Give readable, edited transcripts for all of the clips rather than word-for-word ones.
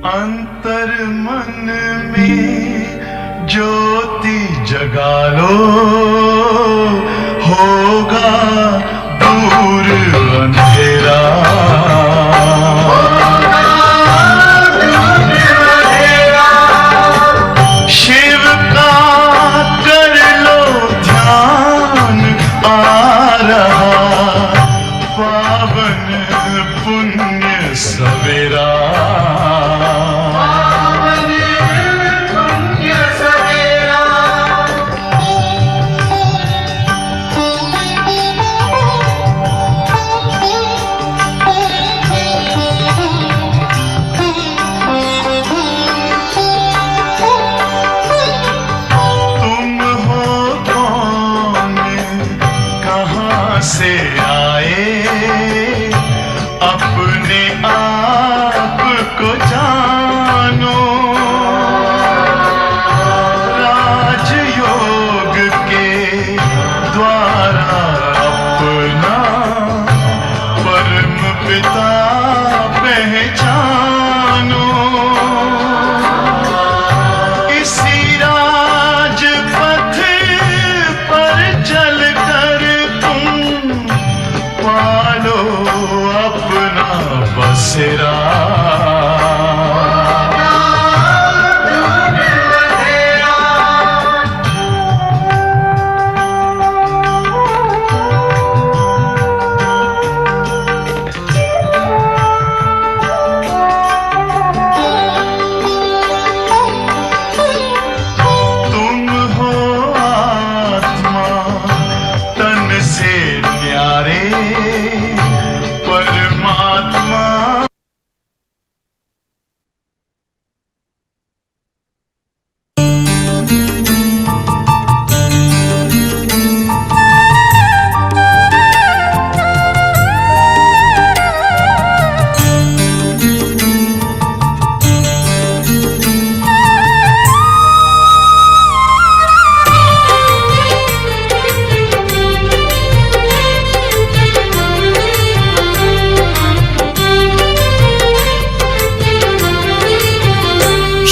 अंतर मन में ज्योति जगा लो, होगा दूर अंधेरा। शिव का कर लो ध्यान, आ रहा पावन पुण्य सवेरा। से आए अपने आप को जानो, राजयोग के द्वारा अपना परम पिता पहचानो। इसी राजपथ पर चलकर पालो अपना बसेरा। तुम हो आत्मा तन से न्यारे, परमात्मा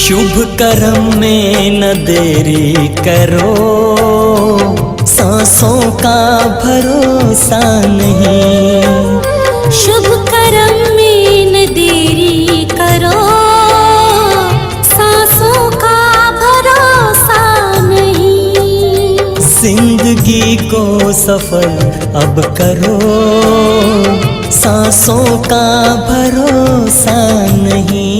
शुभ कर्म में न देरी करो, सांसों का भरोसा नहीं। शुभ कर्म में न देरी करो, सांसों का भरोसा नहीं। जिंदगी को सफल अब करो, सांसों का भरोसा नहीं।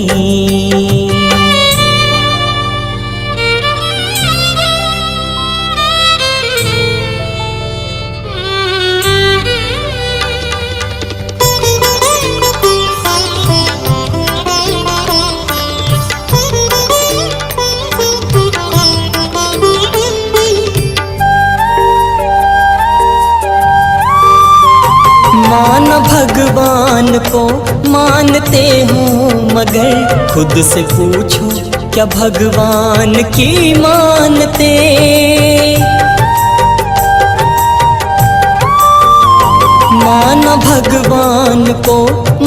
मान भगवान को मानते हो, मगर खुद से पूछो क्या भगवान की मानते। मान भगवान को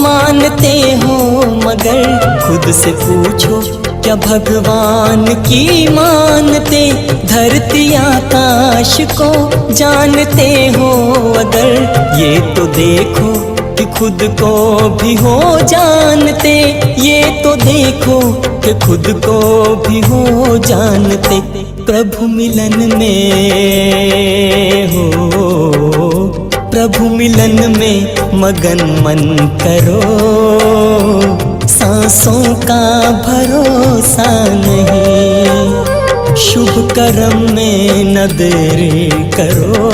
मानते हो, मगर खुद से पूछो क्या भगवान की मानते। धरती आकाश को जानते हो अगर, ये तो देखो कि खुद को भी हो जानते। ये तो देखो कि खुद को भी हो जानते। प्रभु मिलन में हो, प्रभु मिलन में मगन मन करो, सांसों का भरोसा नहीं। शुभ कर्म में न देरी करो,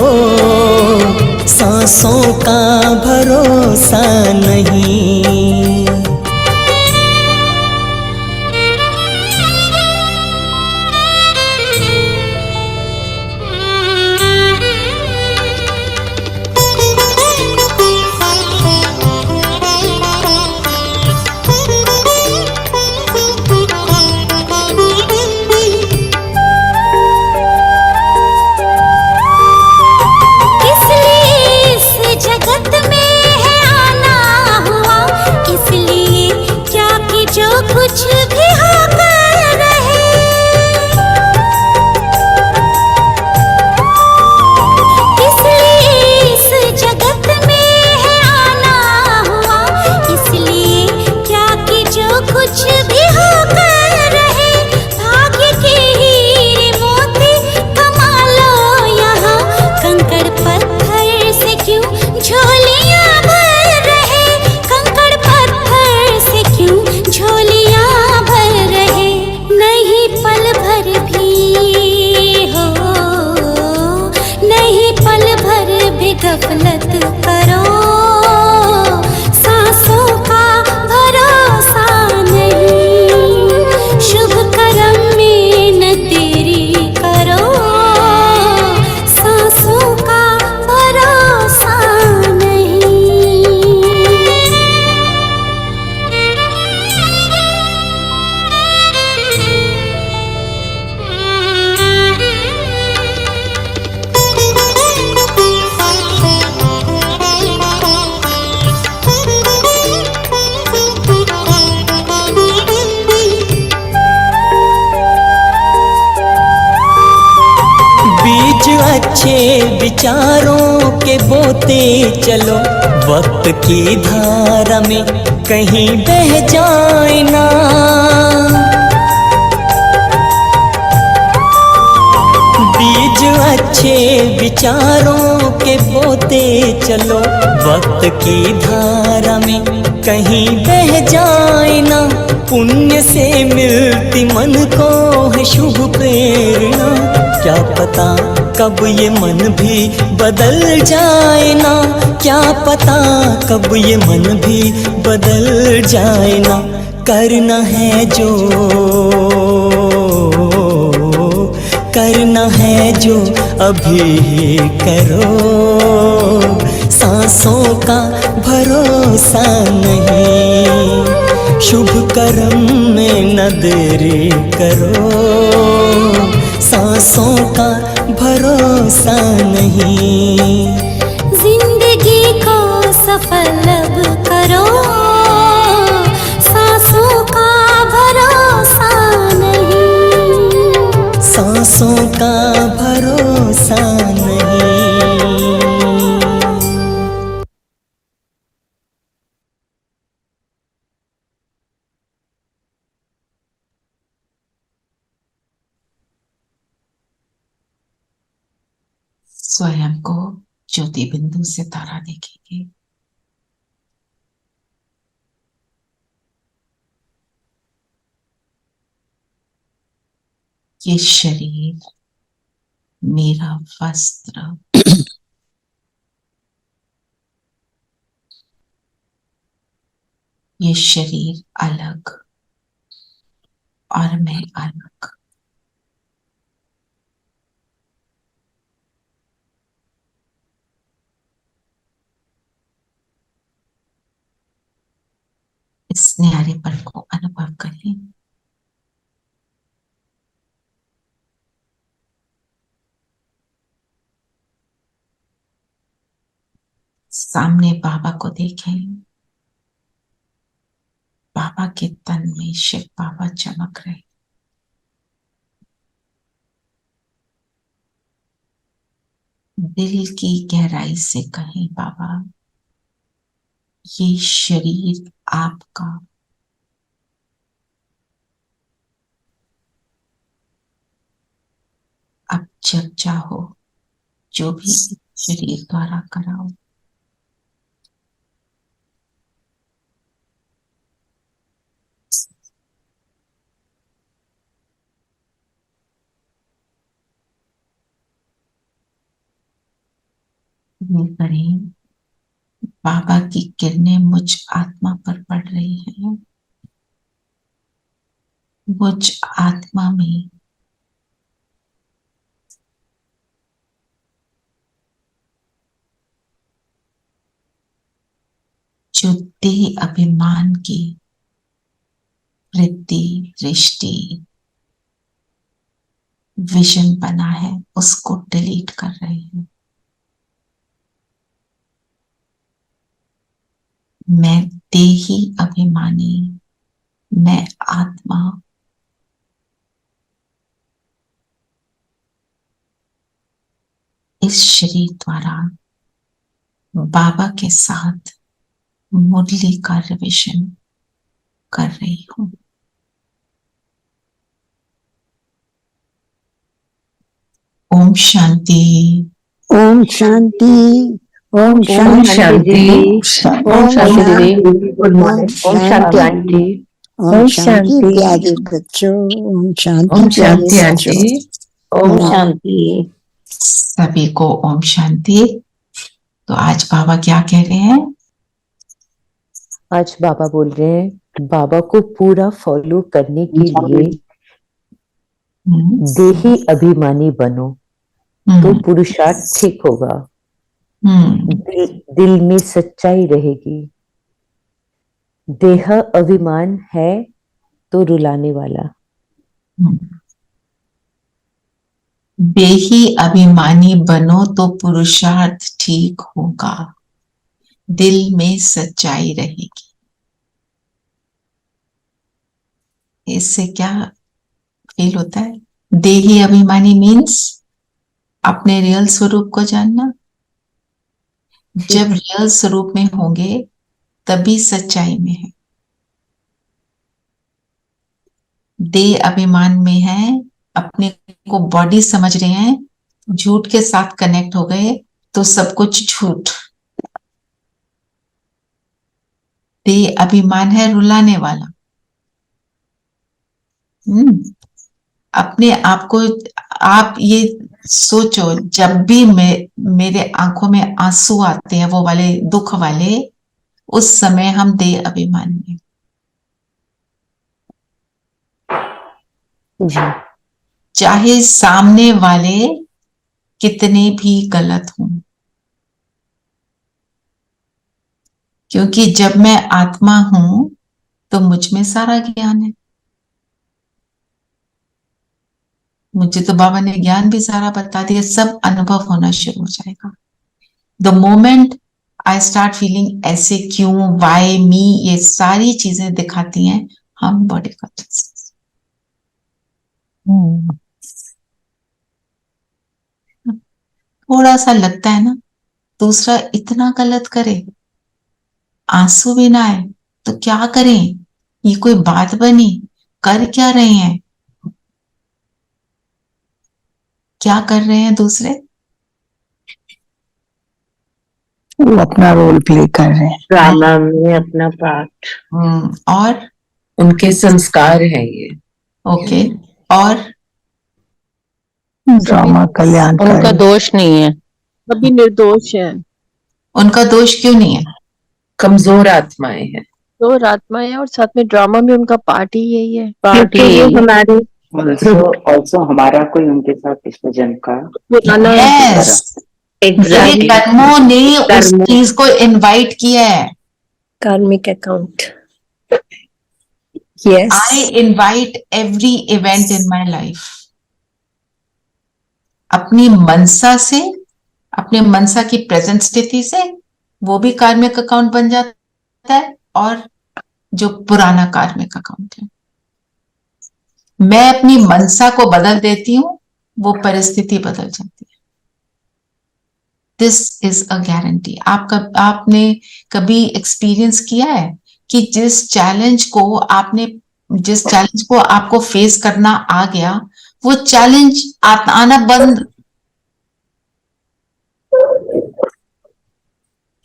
सांसों का भरोसा नहीं। इसलिए इस जगत में है आना हुआ, विचारों के बोते चलो, वक्त की धारा में कहीं बह जाए ना। बीज अच्छे विचारों के बोते चलो, वक्त की धारा में कहीं बह जाए ना। पुण्य से मिलती मन को है शुभ प्रेरणा, क्या पता कब ये मन भी बदल जाए ना। क्या पता कब ये मन भी बदल जाए ना। करना है जो, करना है जो अभी ही करो, सांसों का भरोसा नहीं। शुभ कर्म में न देरी करो, सांसों का भरोसा नहीं। जिंदगी को सफल अब करो, सांसों का भरोसा नहीं। सांसों का भरोसा नहीं। स्वयं को ज्योति बिंदु सितारा देखेंगे। ये शरीर मेरा वस्त्र, ये शरीर अलग और मैं अलग। इस न्यारेपन को अनुभव करें। सामने बाबा को देखें। बाबा के तन में शिव बाबा चमक रहे। दिल की गहराई से कहें, बाबा ये शरीर आपका, अब जब चाहो जो भी शरीर द्वारा कराओ। ये करें, बाबा की किरणें मुझ आत्मा पर पड़ रही हैं। मुझ आत्मा में जो देह अभिमान की वृत्ति, दृष्टि, विजन बना है, उसको डिलीट कर रहे हैं। मैं देही अभिमानी, मैं आत्मा इस शरीर द्वारा बाबा के साथ मुरली का रिविजन कर रही हूं। ओम शांति। ओम शांति। ओम शांति। ओम शांति। Good morning. ओम शांति आंटी। ओम शांति प्यारे बच्चों। ओम शांति। ओम शांति आंटी। ओम शांति सभी को ओम शांति। तो आज बाबा क्या कह रहे हैं? आज बाबा बोल रहे हैं, बाबा को पूरा फॉलो करने के लिए देही अभिमानी बनो तो पुरुषार्थ ठीक होगा। दिल में सच्चाई रहेगी। देह अभिमान है तो रुलाने वाला। देही अभिमानी बनो तो पुरुषार्थ ठीक होगा। दिल में सच्चाई रहेगी। इससे क्या फील होता है? देही अभिमानी मीन्स अपने रियल स्वरूप को जानना। जब रियल स्वरूप में होंगे तभी सच्चाई में है। देह अभिमान में है, अपने को बॉडी समझ रहे हैं, झूठ के साथ कनेक्ट हो गए तो सब कुछ झूठ। देह अभिमान है रुलाने वाला। अपने आप को, आप ये सोचो, जब भी मेरे आंखों में आंसू आते हैं, वो वाले दुख वाले, उस समय हम देह अभिमान में। जी। चाहे सामने वाले कितने भी गलत हों, क्योंकि जब मैं आत्मा हूं तो मुझ में सारा ज्ञान है। मुझे तो बाबा ने ज्ञान भी सारा बता दिया, सब अनुभव होना शुरू हो जाएगा। The moment I start feeling ऐसे क्यों, वाई मी, ये सारी चीजें दिखाती हैं हम बॉडी कॉन्शियसनेस। थोड़ा सा लगता है ना, दूसरा इतना गलत करे, आंसू भी ना आए तो क्या करें, ये कोई बात बनी, कर क्या रहे हैं, क्या कर रहे हैं दूसरे, वो अपना रोल प्ले कर रहे हैं, ड्रामा में अपना पार्ट। और उनके संस्कार है ये। ओके, और ड्रामा कल्याण कर उनका रहे हैं। दोष नहीं है, अभी निर्दोष है। उनका दोष क्यों नहीं है? कमजोर आत्माएं हैं। तो आत्मा है और साथ में ड्रामा में उनका पार्ट ही यही है। क्योंकि ये हमारे ऑल्सो हमारा कोई उनके साथ इस जन्म का पुराना Yes, ये कर्मों ने उस चीज को इनवाइट किया है। कार्मिक account. Yes, I invite every event in my life. अपनी मनसा से, अपने मनसा की प्रेजेंट स्थिति से वो भी कार्मिक अकाउंट बन जाता है, और जो पुराना कार्मिक अकाउंट है, मैं अपनी मनसा को बदल देती हूं, वो परिस्थिति बदल जाती है। This is a guarantee. आपने कभी एक्सपीरियंस किया है कि जिस चैलेंज को आपको फेस करना आ गया, वो चैलेंज आना बंद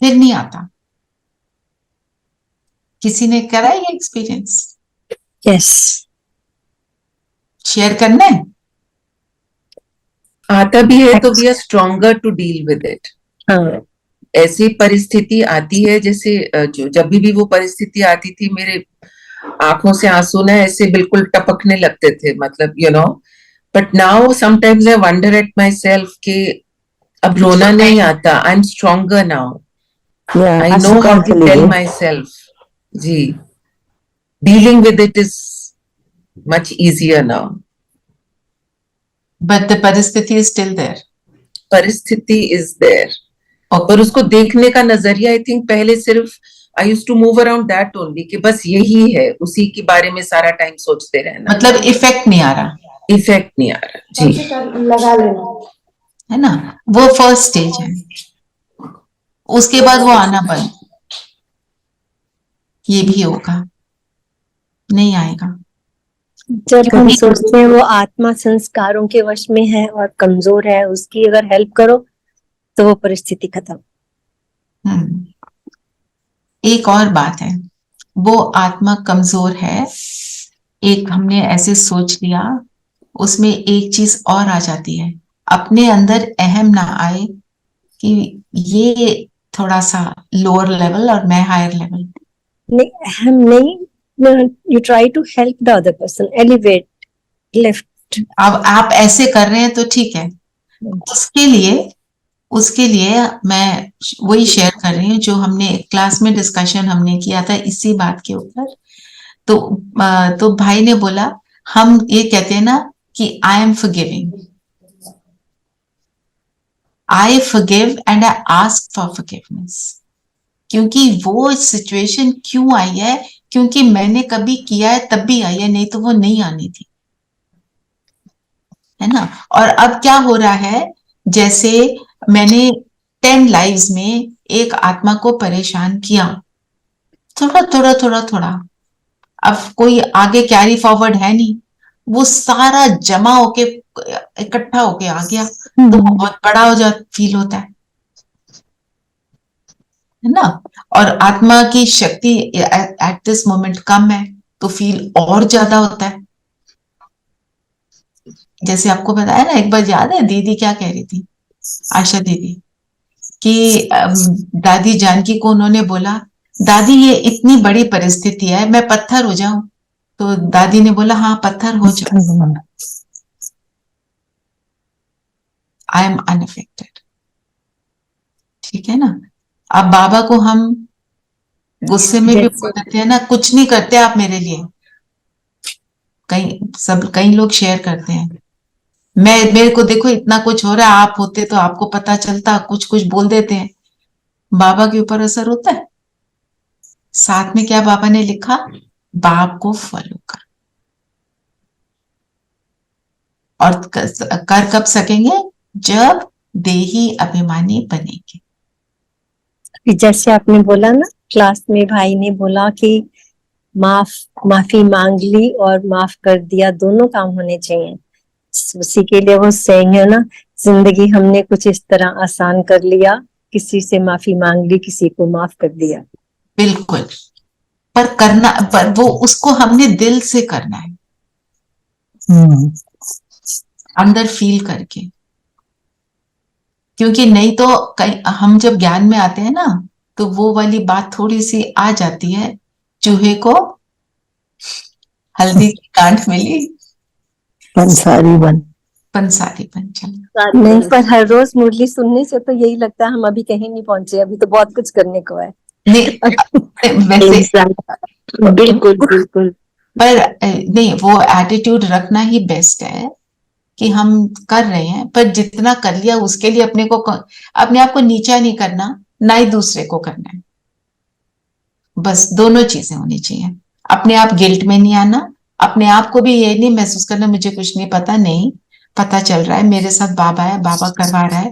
फिर नहीं आता? किसी ने करा है ये एक्सपीरियंस? यस, शेयर करना है? आता भी है तो we are stronger to deal with it. हाँ, ऐसी परिस्थिति आती है, जैसे जब भी वो परिस्थिति आती थी, मेरे आंखों से आंसू ना ऐसे बिल्कुल टपकने लगते थे, मतलब but now sometimes I wonder at myself कि अब रोना नहीं आता। I am stronger now, I know how to tell myself, जी, dealing with it is much easier now. But the परिस्थिति इज स्टिल देयर। परिस्थिति is there, और उसको देखने का नजरिया, आई थिंक पहले सिर्फ I used to move around that only, कि बस यही है, उसी के बारे में सारा टाइम सोचते रहना। मतलब इफेक्ट नहीं आ रहा। इफेक्ट नहीं आ रहा, जी, लगा लेना है ना, वो फर्स्ट स्टेज है। उसके बाद वो आना बंद, ये भी होगा, नहीं आएगा। जब हम सोचते हैं वो आत्मा संस्कारों के वश में है और कमजोर है, उसकी अगर हेल्प करो तो वो परिस्थिति खत्म। एक और बात है, वो आत्मा कमजोर है, एक हमने ऐसे सोच लिया, उसमें एक चीज और आ जाती है, अपने अंदर अहम ना आए कि ये थोड़ा सा लोअर लेवल और मैं हायर लेवल। नहीं, अहम नहीं, you try to help the other person elevate, lift। अब आप ऐसे कर रहे हैं तो ठीक है, उसके लिए मैं वही शेयर कर रही हूँ जो हमने क्लास में डिस्कशन हमने किया था इसी बात के ऊपर। तो भाई ने बोला, हम ये कहते हैं ना कि I am forgiving, I forgive and I ask for forgiveness. क्योंकि वो सिचुएशन क्यों आई है? क्योंकि मैंने कभी किया है तब भी आई है, नहीं तो वो नहीं आनी थी, है ना। और अब क्या हो रहा है जैसे मैंने 10 लाइव्स में एक आत्मा को परेशान किया, थोड़ा थोड़ा थोड़ा थोड़ा, अब कोई आगे कैरी फॉरवर्ड है नहीं, वो सारा जमा होके इकट्ठा होके आ गया, तो वो बहुत बड़ा हो जा फील होता है ना। और आत्मा की शक्ति एट दिस मोमेंट कम है, तो फील और ज्यादा होता है। जैसे आपको बताया ना, एक बार याद है दीदी क्या कह रही थी, आशा दीदी, कि दादी जानकी को उन्होंने बोला, दादी ये इतनी बड़ी परिस्थिति है, मैं पत्थर हो जाऊं? तो दादी ने बोला, हाँ पत्थर हो जाओ, आई एम अनअफेक्टेड। ठीक है ना। अब बाबा को हम गुस्से में भी बोल देते हैं ना, कुछ नहीं करते आप मेरे लिए। कई लोग शेयर करते हैं, मेरे को देखो इतना कुछ हो रहा है, आप होते तो आपको पता चलता, कुछ कुछ बोल देते हैं। बाबा के ऊपर असर होता है? साथ में क्या बाबा ने लिखा, बाप को फॉलो कर। और कर कब सकेंगे? जब देही अभिमानी बनेंगे। जैसे आपने बोला ना, क्लास में भाई ने बोला कि माफी मांग ली और माफ कर दिया, दोनों काम होने चाहिए। उसी के लिए वो सेइंग है ना, जिंदगी हमने कुछ इस तरह आसान कर लिया, किसी से माफी मांग ली, किसी को माफ कर दिया। बिल्कुल, पर वो उसको हमने दिल से करना है, अंदर फील करके। क्योंकि नहीं तो हम जब ज्ञान में आते हैं ना, तो वो वाली बात थोड़ी सी आ जाती है, चूहे को हल्दी की गांठ मिली, पंसारी बन चला। नहीं, पर हर रोज मुरली सुनने से तो यही लगता है हम अभी कहीं नहीं पहुंचे, अभी तो बहुत कुछ करने को है। नहीं वैसे बिल्कुल बिल्कुल, पर नहीं, वो एटीट्यूड रखना ही बेस्ट है कि हम कर रहे हैं, पर जितना कर लिया उसके लिए अपने आप को नीचा नहीं करना, ना ही दूसरे को करना है। बस दोनों चीजें होनी चाहिए। अपने आप गिल्ट में नहीं आना, अपने आप को भी ये नहीं महसूस करना मुझे कुछ नहीं पता, नहीं पता चल रहा है, मेरे साथ बाबा है, बाबा करवा रहा है,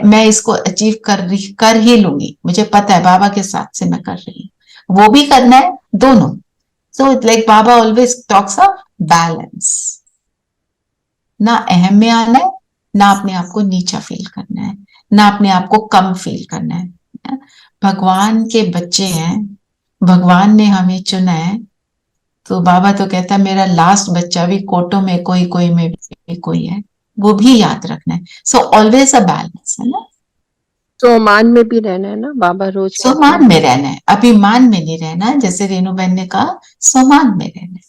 मैं इसको अचीव कर ही लूंगी, मुझे पता है बाबा के साथ से मैं कर रही हूँ, वो भी करना है, दोनों। So like Baba always talks of balance, ना अहम में आना है, ना अपने आप को नीचा फील करना है, ना अपने आप को कम फील करना है। भगवान के बच्चे हैं, भगवान ने हमें चुना है, तो बाबा तो कहता है मेरा लास्ट बच्चा भी कोटों में कोई में भी कोई है, वो भी याद रखना है। सो ऑलवेज अ बैलेंस है ना। सोमान में भी रहना है ना, बाबा रोज सोमान में रहना है, अभिमान में नहीं रहना है, जैसे रेणु बहन ने कहा, सोमान में रहना है।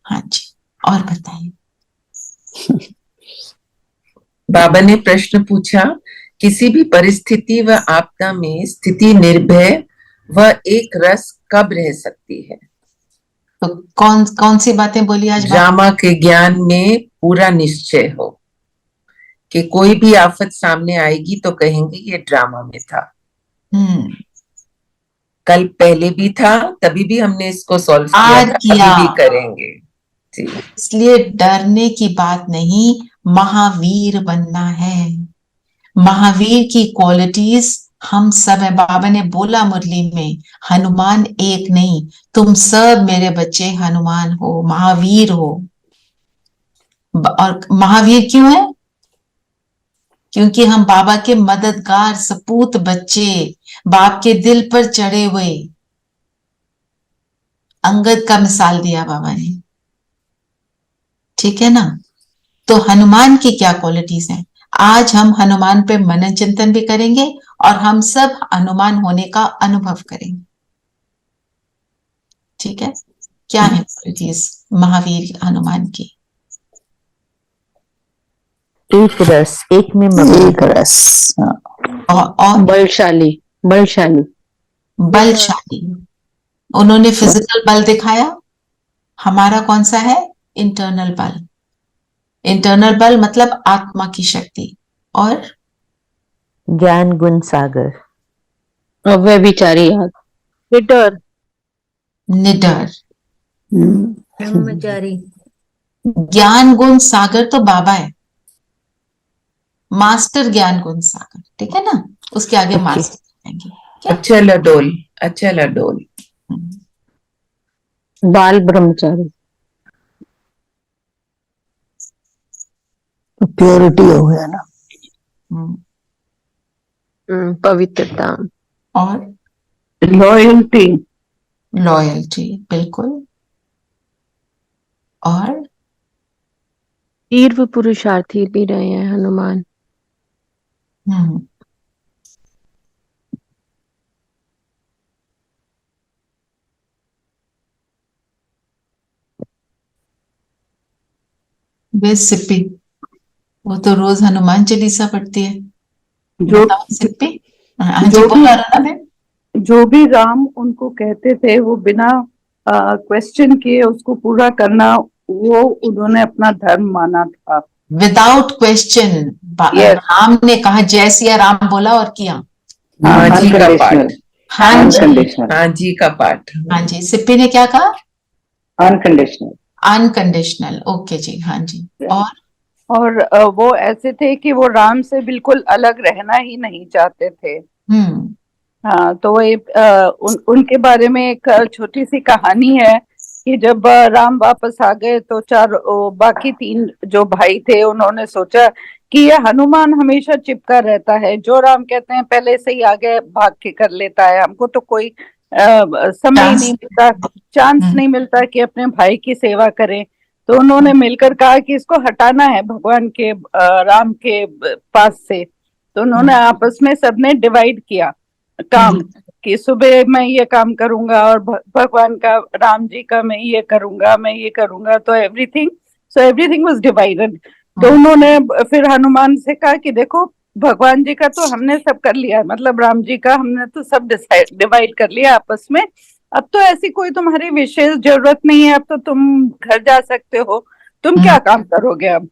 हाँ जी, और बताइए। बाबा ने प्रश्न पूछा, किसी भी परिस्थिति व आपदा में स्थिति निर्भय व एक रस कब रह सकती है? तो कौन सी बातें बोली आज? ड्रामा के ज्ञान में पूरा निश्चय हो कि कोई भी आफत सामने आएगी तो कहेंगे ये ड्रामा में था। कल पहले भी था, तभी भी हमने इसको सॉल्व किया था, अभी भी करेंगे। इसलिए डरने की बात नहीं, महावीर बनना है। महावीर की क्वालिटीज हम सब है। बाबा ने बोला मुरली में, हनुमान एक नहीं, तुम सब मेरे बच्चे हनुमान हो, महावीर हो। और महावीर क्यों है? क्योंकि हम बाबा के मददगार सपूत बच्चे, बाप के दिल पर चढ़े हुए। अंगद का मिसाल दिया बाबा ने, ठीक है ना। तो हनुमान की क्या क्वालिटीज हैं? आज हम हनुमान पे मनन चिंतन भी करेंगे और हम सब हनुमान होने का अनुभव करेंगे। ठीक है, क्या है क्वालिटीज महावीर हनुमान की? एक रस, एक में एक रस, और बलशाली उन्होंने फिजिकल बल दिखाया, हमारा कौन सा है? इंटरनल बल। इंटरनल बल मतलब आत्मा की शक्ति। और ज्ञान गुण सागर, अव्यभिचारी, निडर, ब्रह्मचारी। ज्ञान गुण सागर तो बाबा है, मास्टर ज्ञान गुण सागर, ठीक है ना, उसके आगे Okay. मास्टर आएंगे। क्या? अचल अडोल, अचल अडोल। बाल ब्रह्मचारी, प्योरिटी हो गया ना। पवित्रता, और लॉयल्टी, लॉयल्टी, बिल्कुल। और तीव्र पुरुषार्थी भी रहे हैं हनुमान। बेस सिप्पी, वो तो रोज हनुमान चालीसा पढ़ती है। जो बताओ सिप्पी। हाँ जी, जो बोलो भी अरुणा बहन। जो भी राम उनको कहते थे वो बिना क्वेश्चन किए उसको पूरा करना, वो उन्होंने अपना धर्म माना था। Without question, Yes. राम ने कहा जय सिया राम बोला और किया। हाँ जी का अनकंडीशनल, पाठ, हाँ जी, अनकंडीशनल, हाँ जी का पाठ। हाँ जी। सिप्पी ने क्या कहा? अनकंडीशनल। अनकंडीशनल, ओके जी, हाँ जी। और वो ऐसे थे कि वो राम से बिल्कुल अलग रहना ही नहीं चाहते थे। हाँ, तो उनके बारे में एक छोटी सी कहानी है कि जब राम वापस आ गए तो बाकी 3 जो भाई थे उन्होंने सोचा कि ये हनुमान हमेशा चिपका रहता है, जो राम कहते हैं पहले से ही आगे भाग के कर लेता है, हमको तो कोई समय ही नहीं मिलता, चांस नहीं मिलता कि अपने भाई की सेवा करें। तो उन्होंने मिलकर कहा कि इसको हटाना है भगवान के राम के पास से। तो उन्होंने आपस में सबने डिवाइड किया काम कि सुबह मैं ये काम करूंगा और भगवान का, राम जी का मैं ये करूंगा। तो एवरीथिंग वाज डिवाइडेड। तो उन्होंने फिर हनुमान से कहा कि देखो, भगवान जी का तो हमने सब कर लिया, मतलब राम जी का हमने तो सब डिवाइड कर लिया आपस में। अब तो ऐसी कोई तुम्हारी विशेष जरूरत नहीं है, अब तो तुम घर जा सकते हो, तुम क्या काम करोगे अब?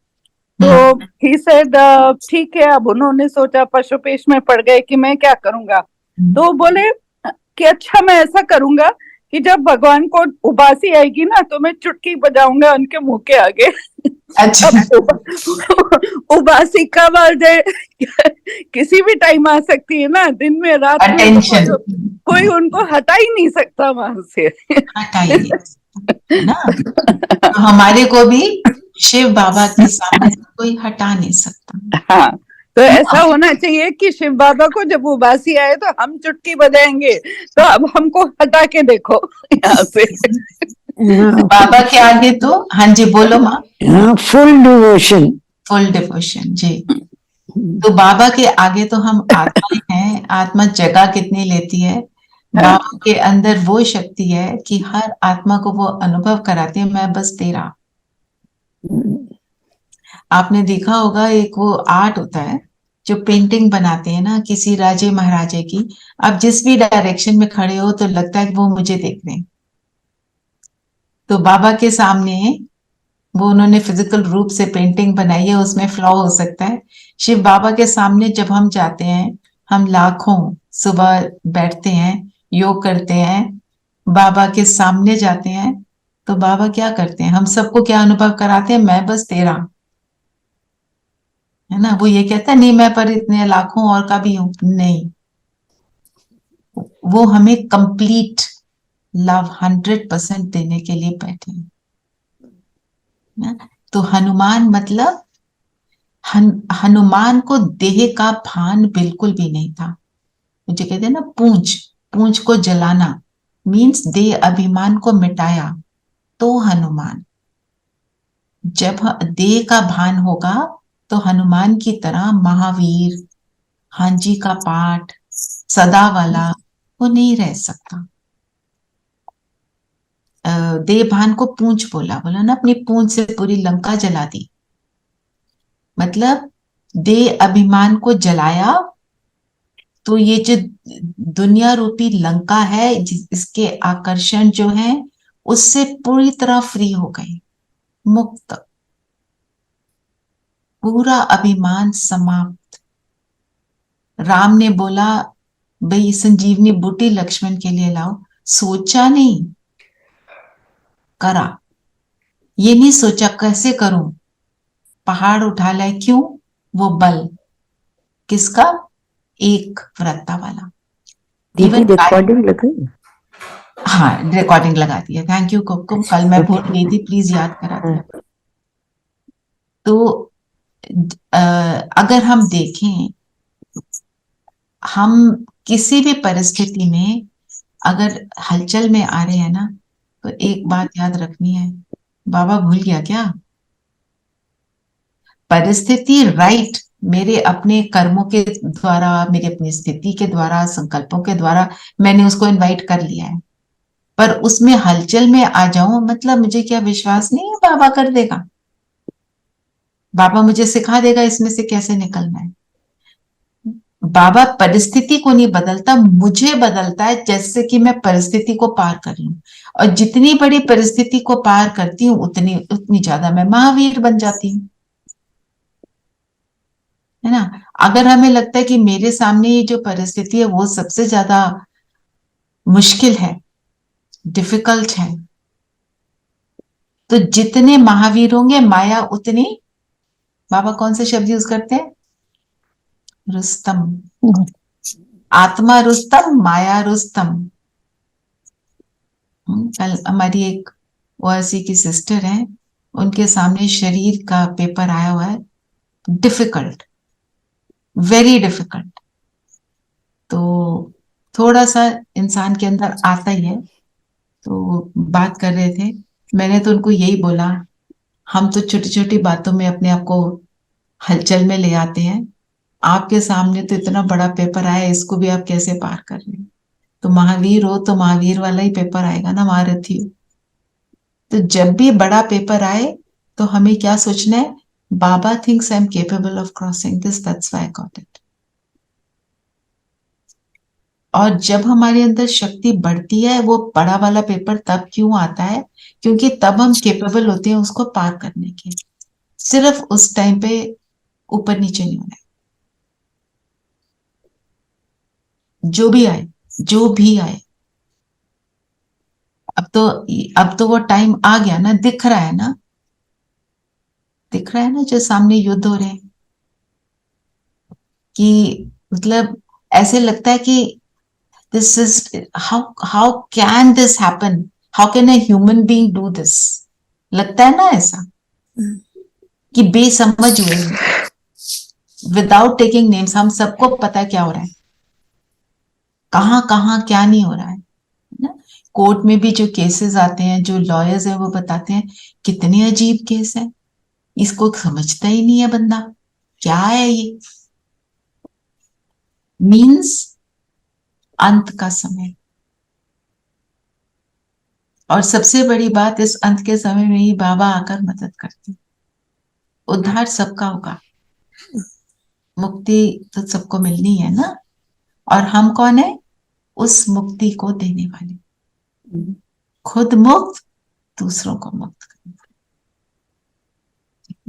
तो ही सेड ठीक है। अब उन्होंने सोचा, पशुपेश में पड़ गए कि मैं क्या करूंगा। तो बोले कि अच्छा, मैं ऐसा करूंगा कि जब भगवान को उबासी आएगी ना तो मैं चुटकी बजाऊंगा उनके मुंह के आगे। अच्छा। उबासी कब आ जाए किसी भी टाइम आ सकती है ना, दिन में रात में, अटेंशन, कोई उनको हटा ही नहीं सकता वहां से। हटा ही नहीं सकता, है ना। तो हमारे को भी शिव बाबा के सामने से कोई हटा नहीं सकता। हाँ, तो ऐसा होना चाहिए कि शिव बाबा को जब उबासी आए तो हम चुटकी बजाएंगे, तो अब हमको हटा के देखो यहाँ से। बाबा के आगे तो, हाँ जी बोलो माँ। फुल डिवोशन, फुल डिवोशन जी। तो बाबा के आगे तो हम आत्माएं हैं। आत्मा जगह कितनी लेती है। बाबा के अंदर वो शक्ति है कि हर आत्मा को वो अनुभव कराती है, मैं बस तेरा। आपने देखा होगा एक वो आर्ट होता है जो पेंटिंग बनाते हैं ना किसी राजे महाराजे की, आप जिस भी डायरेक्शन में खड़े हो तो लगता है कि वो मुझे देख रहे हैं। तो बाबा के सामने वो उन्होंने फिजिकल रूप से पेंटिंग बनाई है, उसमें फ्लॉ हो सकता है। शिव बाबा के सामने जब हम जाते हैं, हम लाखों सुबह बैठते हैं, योग करते हैं, बाबा के सामने जाते हैं, तो बाबा क्या करते हैं, हम सबको क्या अनुभव कराते हैं, मैं बस तेरा, है ना। वो ये कहता है नहीं मैं पर इतने लाखों और का भी हूं, नहीं, वो हमें कंप्लीट लव 100% देने के लिए बैठे हैं ना। तो हनुमान मतलब हनुमान को देह का भान बिल्कुल भी नहीं था। मुझे कहते हैं ना पूंछ को जलाना मीन्स देह अभिमान को मिटाया। तो हनुमान, जब देह का भान होगा तो हनुमान की तरह महावीर, हांजी का पाठ, सदा वाला वो नहीं रह सकता। देह भान को पूंछ बोला ना, अपनी पूंछ से पूरी लंका जला दी। मतलब देह अभिमान को जलाया तो ये जो दुनिया रूपी लंका है, इसके आकर्षण जो है उससे पूरी तरह फ्री हो गए, मुक्त, पूरा अभिमान समाप्त। राम ने बोला भाई संजीवनी बूटी लक्ष्मण के लिए लाओ, सोचा नहीं, करा। ये नहीं सोचा कैसे करूं, पहाड़ उठा लाए, क्यों, वो बल, किसका? एक व्रता वाला। दीदी Even रिकॉर्डिंग लगाई? हाँ, रिकॉर्डिंग लगा दी है। थैंक यू कुमकुम, कल मैं भूल गई थी, प्लीज याद करा दिया। तो अगर हम देखें, हम किसी भी परिस्थिति में अगर हलचल में आ रहे हैं ना, तो एक बात याद रखनी है, बाबा भूल गया क्या? परिस्थिति राइट, मेरे अपने कर्मों के द्वारा, मेरी अपनी स्थिति के द्वारा, संकल्पों के द्वारा मैंने उसको इनवाइट कर लिया है, पर उसमें हलचल में आ जाऊं मतलब मुझे क्या विश्वास नहीं है बाबा कर देगा? बाबा मुझे सिखा देगा इसमें से कैसे निकलना है। बाबा परिस्थिति को नहीं बदलता, मुझे बदलता है, जैसे कि मैं परिस्थिति को पार कर लूं, और जितनी बड़ी परिस्थिति को पार करती हूँ उतनी उतनी ज्यादा मैं महावीर बन जाती हूँ, है ना। अगर हमें लगता है कि मेरे सामने ये जो परिस्थिति है वो सबसे ज्यादा मुश्किल है, डिफिकल्ट है, तो जितने महावीर होंगे माया उतनी, बाबा कौन से शब्द यूज करते हैं? रुस्तम। आत्मा रुस्तम, माया रुस्तम। कल हमारी एक ओआरसी की सिस्टर है, उनके सामने शरीर का पेपर आया हुआ है, डिफिकल्ट, वेरी डिफिकल्ट। तो थोड़ा सा इंसान के अंदर आता ही है। तो बात कर रहे थे, मैंने तो उनको यही बोला, हम तो छोटी छोटी बातों में अपने आप को हलचल में ले आते हैं, आपके सामने तो इतना बड़ा पेपर आया, इसको भी आप कैसे पार कर रहे हो? तो महावीर हो तो महावीर वाला ही पेपर आएगा ना, महारथी हो। तो जब भी बड़ा पेपर आए तो हमें क्या सोचना है? बाबा thinks I am capable of crossing this, that's why I got it. और जब हमारे अंदर शक्ति बढ़ती है, वो बड़ा वाला पेपर तब क्यों आता है? क्योंकि तब हम केपेबल होते हैं उसको पार करने के। सिर्फ उस टाइम पे ऊपर नीचे नहीं होना है। जो भी आए, जो भी आए, अब तो वो टाइम आ गया ना, दिख रहा है ना, दिख रहा है ना जो सामने युद्ध हो रहे हैं, कि मतलब ऐसे लगता है कि this is how can this happen, how can a human being do this, लगता है ना ऐसा कि बेसमझ हुए, विदाउट टेकिंग नेम्स। हम सबको पता है क्या हो रहा है, कहां कहां क्या नहीं हो रहा है ना। कोर्ट में भी जो केसेस आते हैं, जो लॉयर्स हैं वो बताते हैं कितने अजीब केस है, इसको समझता ही नहीं है बंदा, क्या है ये। मीन्स अंत का समय। और सबसे बड़ी बात, इस अंत के समय में ही बाबा आकर मदद करते, उद्धार सबका होगा, मुक्ति तो सबको मिलनी है ना। और हम कौन है? उस मुक्ति को देने वाले, खुद मुक्त, दूसरों को मुक्त करने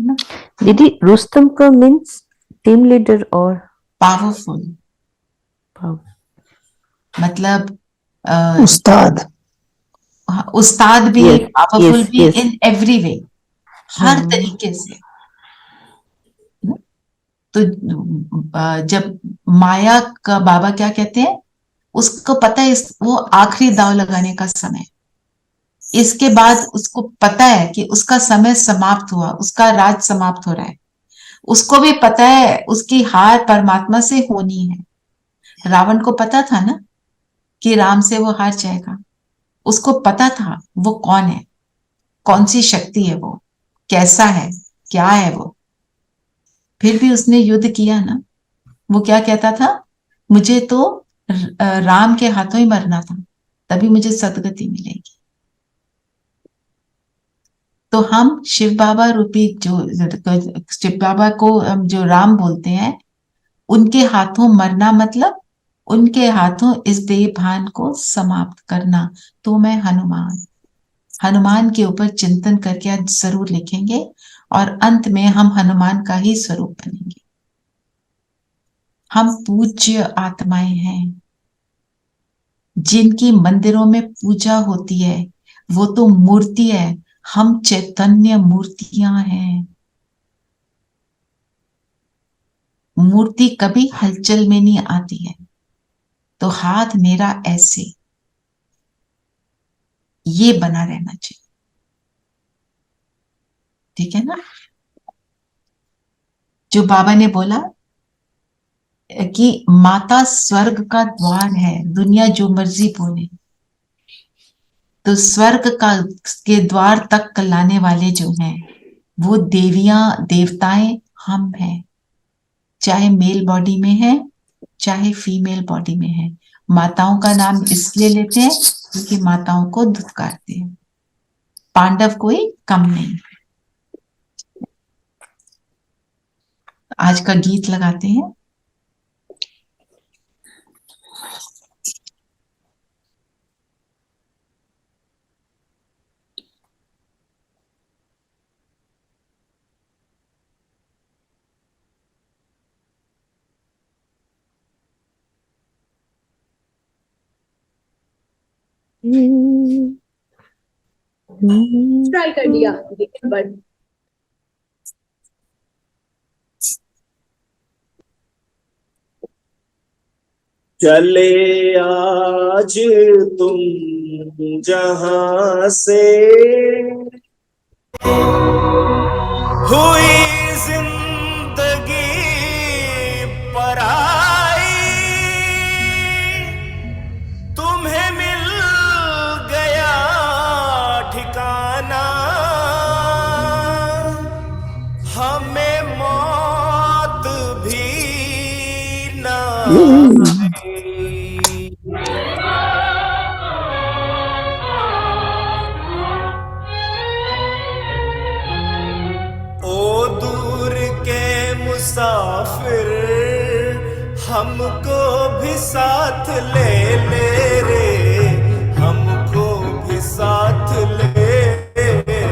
वाले। दीदी रुस्तम का मीन्स टीम लीडर और पावरफुल, मतलब उस्ताद। उस्ताद भी, पावरफुल भी, इन एवरी वे, हर तरीके से। तो जब माया का बाबा क्या कहते हैं, उसको पता है वो आखिरी दाव लगाने का समय, इसके बाद उसको पता है कि उसका समय समाप्त हुआ, उसका राज समाप्त हो रहा है। उसको भी पता है उसकी हार परमात्मा से होनी है। रावण को पता था ना कि राम से वो हार जाएगा, उसको पता था वो कौन है, कौन सी शक्ति है वो, कैसा है, क्या है वो, फिर भी उसने युद्ध किया ना। वो क्या कहता था, मुझे तो राम के हाथों ही मरना था, तभी मुझे सदगति मिलेगी। तो हम शिव बाबा रूपी, जो शिव बाबा को हम जो राम बोलते हैं, उनके हाथों मरना मतलब उनके हाथों इस देह भान को समाप्त करना। तो मैं हनुमान के ऊपर चिंतन करके आज जरूर लिखेंगे, और अंत में हम हनुमान का ही स्वरूप बनेंगे। हम पूज्य आत्माएं हैं, जिनकी मंदिरों में पूजा होती है, वो तो मूर्ति है, हम चैतन्य मूर्तियां हैं। मूर्ति कभी हलचल में नहीं आती है, तो हाथ मेरा ऐसे ये बना रहना चाहिए, ठीक है ना। जो बाबा ने बोला कि माता स्वर्ग का द्वार है, दुनिया जो मर्जी बोले, तो स्वर्ग का के द्वार तक लाने वाले जो हैं वो देवियां देवताएं हम हैं, चाहे मेल बॉडी में है चाहे फीमेल बॉडी में है। माताओं का नाम इसलिए लेते हैं क्योंकि माताओं को धुतकारते हैं। पांडव कोई कम नहीं। आज का गीत लगाते हैं। ट्राई कर लिया बट चले आज तुम जहां से, हुई जिंदगी पराई, तुम्हें मिल गया ठिकाना, हमें मौत भी ना ओ दूर के मुसाफिर, हमको भी साथ ले ले रे, हमको भी साथ ले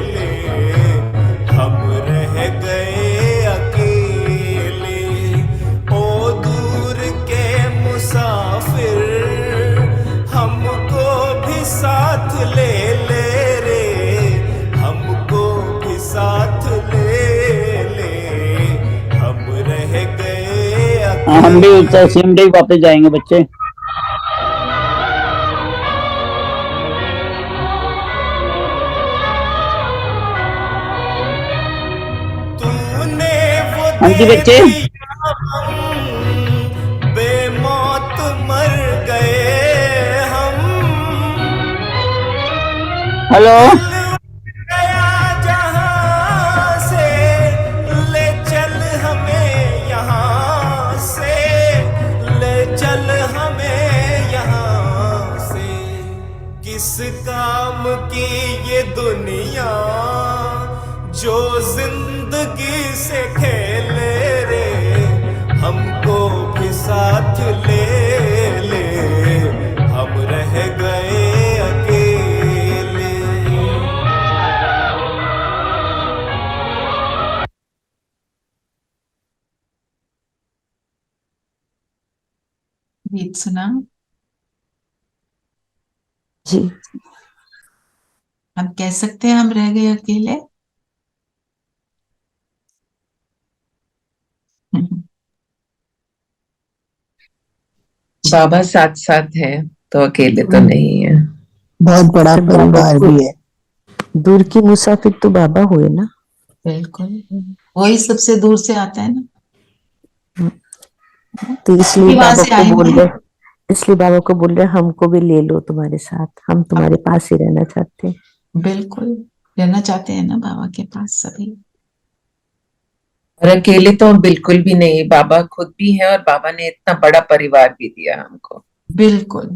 ले, हम रह गए अकेले। ओ दूर के मुसाफिर, हमको भी साथ ले ले रे, हमको भी साथ ले ले, हम रह गए अकेले। हम भी सेम डे वापस जाएंगे बच्चे। तूने वो हाँ जी बच्चे। बेमौत मर गए हम, हेलो गया जहां से, ले चल हमें यहाँ से, ले चल हमें यहाँ से। किस काम की ये दुनिया जो जिंदगी से खेले रे, हमको भी साथ ले ले, हम रह गए अकेले। गीत सुना जी। हम कह सकते हैं हम रह गए अकेले। बाबा साथ साथ है तो अकेले तो नहीं है। बहुत बड़ा परिवार भी है। दूर की मुसाफिर तो बाबा हुए ना। बिल्कुल, वही सबसे दूर से आता है ना, तो इसलिए वहां बाबा से को आए बोल हैं। रहे, इसलिए बाबा को बोल रहे हमको भी ले लो तुम्हारे साथ, हम तुम्हारे पास ही रहना चाहते हैं। बिल्कुल रहना चाहते हैं ना बाबा के पास सभी। और अकेले तो हम बिल्कुल भी नहीं, बाबा खुद भी है और बाबा ने इतना बड़ा परिवार भी दिया हमको। बिल्कुल।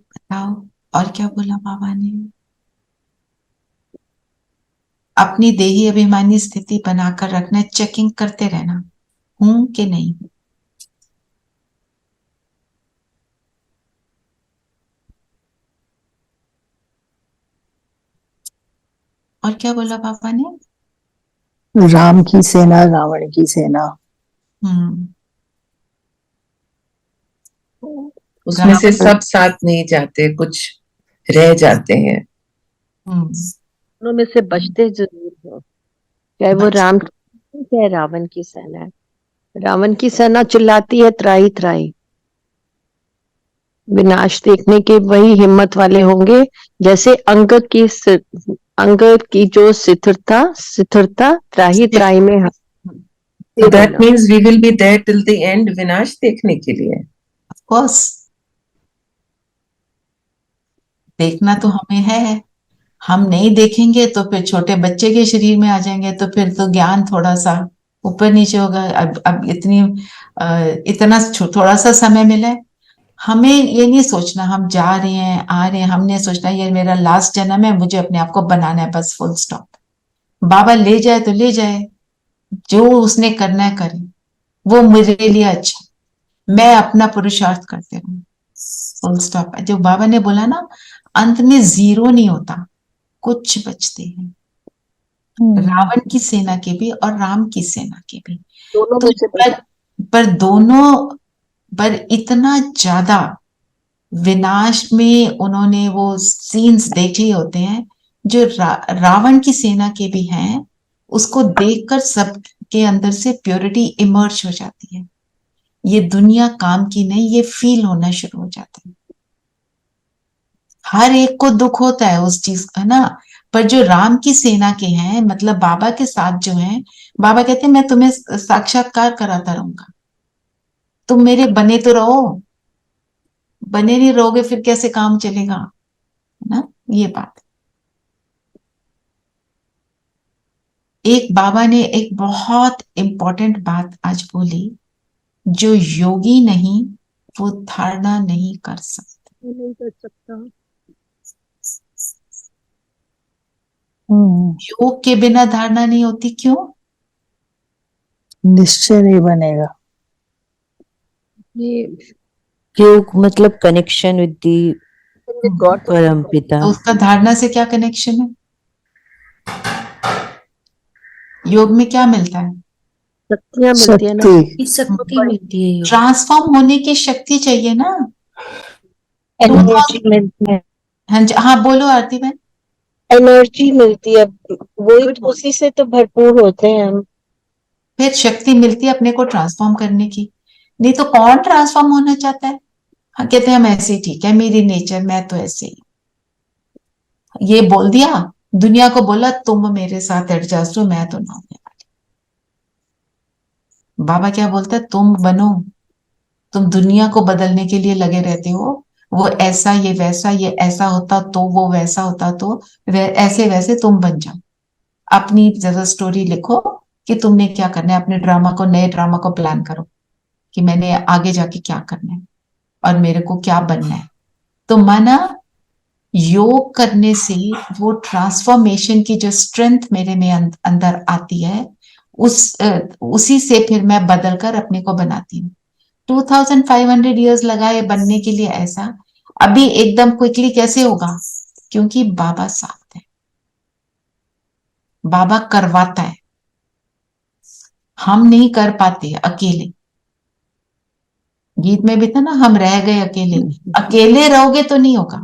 बताओ और क्या बोला बाबा ने? अपनी देही अभिमानी स्थिति बनाकर रखना, चेकिंग करते रहना, हूं कि नहीं। और क्या बोला बाबा ने? राम की सेना रावण की सेना। उसमें से सब साथ नहीं जाते, कुछ रह जाते हैं। दोनों में से बचते जरूर हो, चाहे वो राम है रावण की सेना है। रावण की सेना चिल्लाती है त्राही त्राही। विनाश देखने के वही हिम्मत वाले होंगे जैसे अंगद की जो स्थिरता त्राही त्राही में है। So that means we will be there till the end, विनाश देखने के लिए। Of course, देखना तो हमें है। हम नहीं देखेंगे तो फिर छोटे बच्चे के शरीर में आ जाएंगे, तो फिर तो ज्ञान थोड़ा सा ऊपर नीचे होगा। अब इतना थोड़ा सा समय मिला है, हमें ये नहीं सोचना हम जा रहे हैं आ रहे हैं, हमने सोचना ये मेरा लास्ट जन्म है, मुझे अपने आप को बनाना है, बस फुल स्टॉप। बाबा ले जाए तो ले जाए, जो उसने करना है करे, वो मेरे लिए अच्छा, मैं अपना पुरुषार्थ करते रहूं, फुल स्टॉप। जो बाबा ने बोला ना, अंत में जीरो नहीं होता, कुछ बचते हैं, रावण की सेना के भी और राम की सेना के भी। पर दोनों पर इतना ज्यादा विनाश में उन्होंने वो सीन्स देखे होते हैं जो रावण की सेना के भी हैं, उसको देखकर सबके अंदर से प्योरिटी इमर्ज हो जाती है। ये दुनिया काम की नहीं, ये फील होना शुरू हो जाता है। हर एक को दुख होता है उस चीज का ना, पर जो राम की सेना के हैं, मतलब बाबा के साथ जो हैं, बाबा कहते हैं मैं तुम्हें साक्षात्कार कराता रहूंगा, तुम मेरे बने तो रहो, बने नहीं रहोगे फिर कैसे काम चलेगा ना। ये बात, एक बाबा ने एक बहुत इंपॉर्टेंट बात आज बोली, जो योगी नहीं वो धारणा नहीं कर सकता। योग के बिना धारणा नहीं होती, क्यों? निश्चय नहीं बनेगा। योग मतलब कनेक्शन विद दी परम पिता। तो उसका धारणा से क्या कनेक्शन है? योग में क्या मिलता है? शक्तियां मिलती है ना, शक्ति मिलती है। ट्रांसफॉर्म होने की शक्ति चाहिए ना, एनर्जी मिलती है। हाँ बोलो आरती बहन। एनर्जी मिलती है, वही उसी से तो भरपूर होते हैं हम। फिर शक्ति मिलती है अपने को ट्रांसफॉर्म करने की, नहीं तो कौन ट्रांसफॉर्म होना चाहता है? हाँ कहते हैं हम ऐसे ही ठीक है, मेरी नेचर, मैं तो ऐसे ही। ये बोल दिया, दुनिया को बोला तुम मेरे साथ एडजस्ट हो, मैं तो ना होने वाली। बाबा क्या बोलता है? तुम बनो, तुम दुनिया को बदलने के लिए लगे रहते हो, वो ऐसा ये वैसा, ये ऐसा होता तो वो वैसा होता तो ऐसे वैसे तुम बन जाओ। अपनी जरा स्टोरी लिखो कि तुमने क्या करना है, अपने ड्रामा को, नए ड्रामा को प्लान करो कि मैंने आगे जाके क्या करना है और मेरे को क्या बनना है। तो माना योग करने से वो ट्रांसफॉर्मेशन की जो स्ट्रेंथ मेरे में अंदर आती है, उसी से फिर मैं बदल कर अपने को बनाती हूँ। 2500 इयर्स लगाए बनने के लिए ऐसा, अभी एकदम क्विकली कैसे होगा? क्योंकि बाबा साथ है, बाबा करवाता है, हम नहीं कर पाते अकेले। गीत में भी था ना, हम रह गए अकेले। अकेले रहोगे तो नहीं होगा,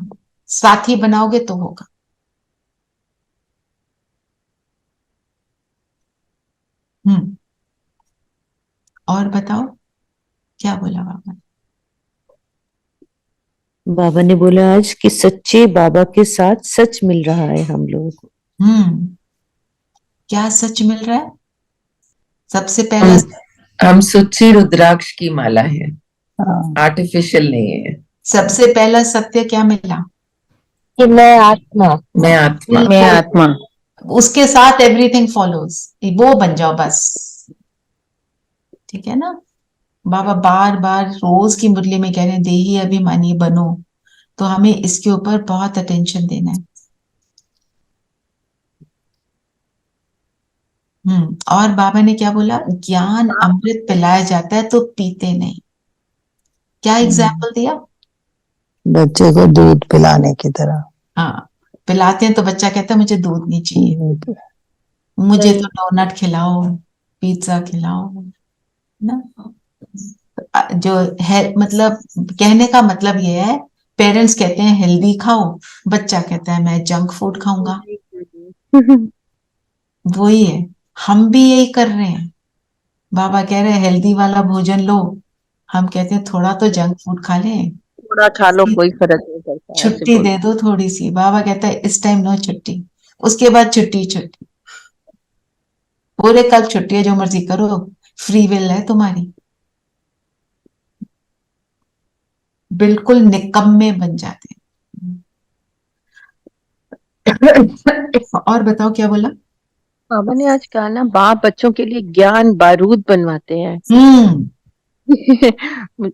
साथी बनाओगे तो होगा। और बताओ क्या बोला बाबा? बाबा ने बोला आज कि सच्चे बाबा के साथ सच मिल रहा है हम लोगों को। क्या सच मिल रहा है? सबसे पहला हम सच्ची रुद्राक्ष की माला है, आर्टिफिशियल नहीं है। सबसे पहला सत्य क्या मिला? कि मैं आत्मा, मैं आत्मा, मैं आत्मा। उसके साथ एवरीथिंग फॉलोज, वो बन जाओ बस। ठीक है ना? बाबा बार बार रोज की मुरली में कह रहे हैं देही अभिमानी बनो, तो हमें इसके ऊपर बहुत अटेंशन देना है। और बाबा ने क्या बोला? ज्ञान अमृत पिलाया जाता है तो पीते नहीं। क्या एग्जाम्पल दिया? बच्चे को दूध पिलाने की तरह। हाँ, पिलाते हैं तो बच्चा कहता है मुझे दूध नहीं चाहिए, मुझे तो डोनट खिलाओ, पिज्जा खिलाओ ना। जो है मतलब कहने का मतलब ये है, पेरेंट्स कहते हैं हेल्दी खाओ, बच्चा कहता है मैं जंक फूड खाऊंगा। वही है, हम भी यही कर रहे हैं। बाबा कह रहे हैं हेल्दी वाला भोजन लो, हम कहते हैं थोड़ा तो जंक फूड खा लें, थोड़ा खा लो कोई फर्क नहीं पड़ता, ऐसे छुट्टी बोल। दे दो थोड़ी सी। बाबा कहता है इस टाइम नो छुट्टी, उसके बाद छुट्टी छुट्टी, पूरे कल छुट्टी है, जो मर्जी करो, फ्री विल है तुम्हारी। बिल्कुल निकम्मे बन जाते हैं। और बताओ क्या बोला? बाबा ने आज कहा ना, बाप बच्चों के लिए ज्ञान बारूद बनवाते हैं।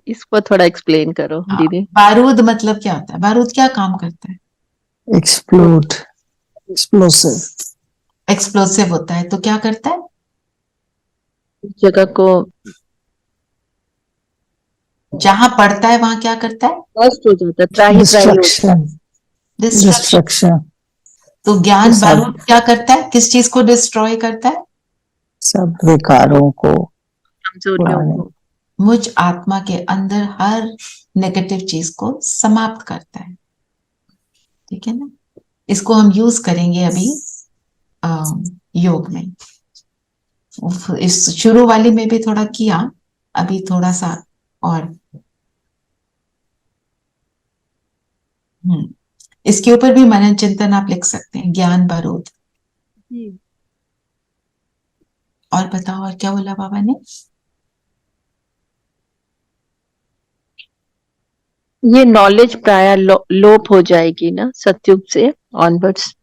इसको थोड़ा एक्सप्लेन करो दीदी। बारूद मतलब क्या होता है? बारूद क्या काम करता है? Explode, explosive. एक्सप्लोसिव होता है तो क्या करता है? जगह को जहां पड़ता है वहां क्या करता है? नष्ट हो जाता है, त्राही त्राही होता है। Destruction, destruction. तो ज्ञान सब बारूद क्या करता है? किस चीज को डिस्ट्रॉय करता है? सब विकारों को, कमजोरियों पुराने को, मुझ आत्मा के अंदर हर नेगेटिव चीज को समाप्त करता है। ठीक है ना? इसको हम यूज करेंगे अभी योग में। इस शुरू वाली में भी थोड़ा किया, अभी थोड़ा सा और। इसके ऊपर भी मनन चिंतन आप लिख सकते हैं, ज्ञान बारूद। और बताओ और क्या बोला बाबा ने? ये नॉलेज प्राय लोप हो जाएगी ना सतयुग से ऑनवर्ड्स,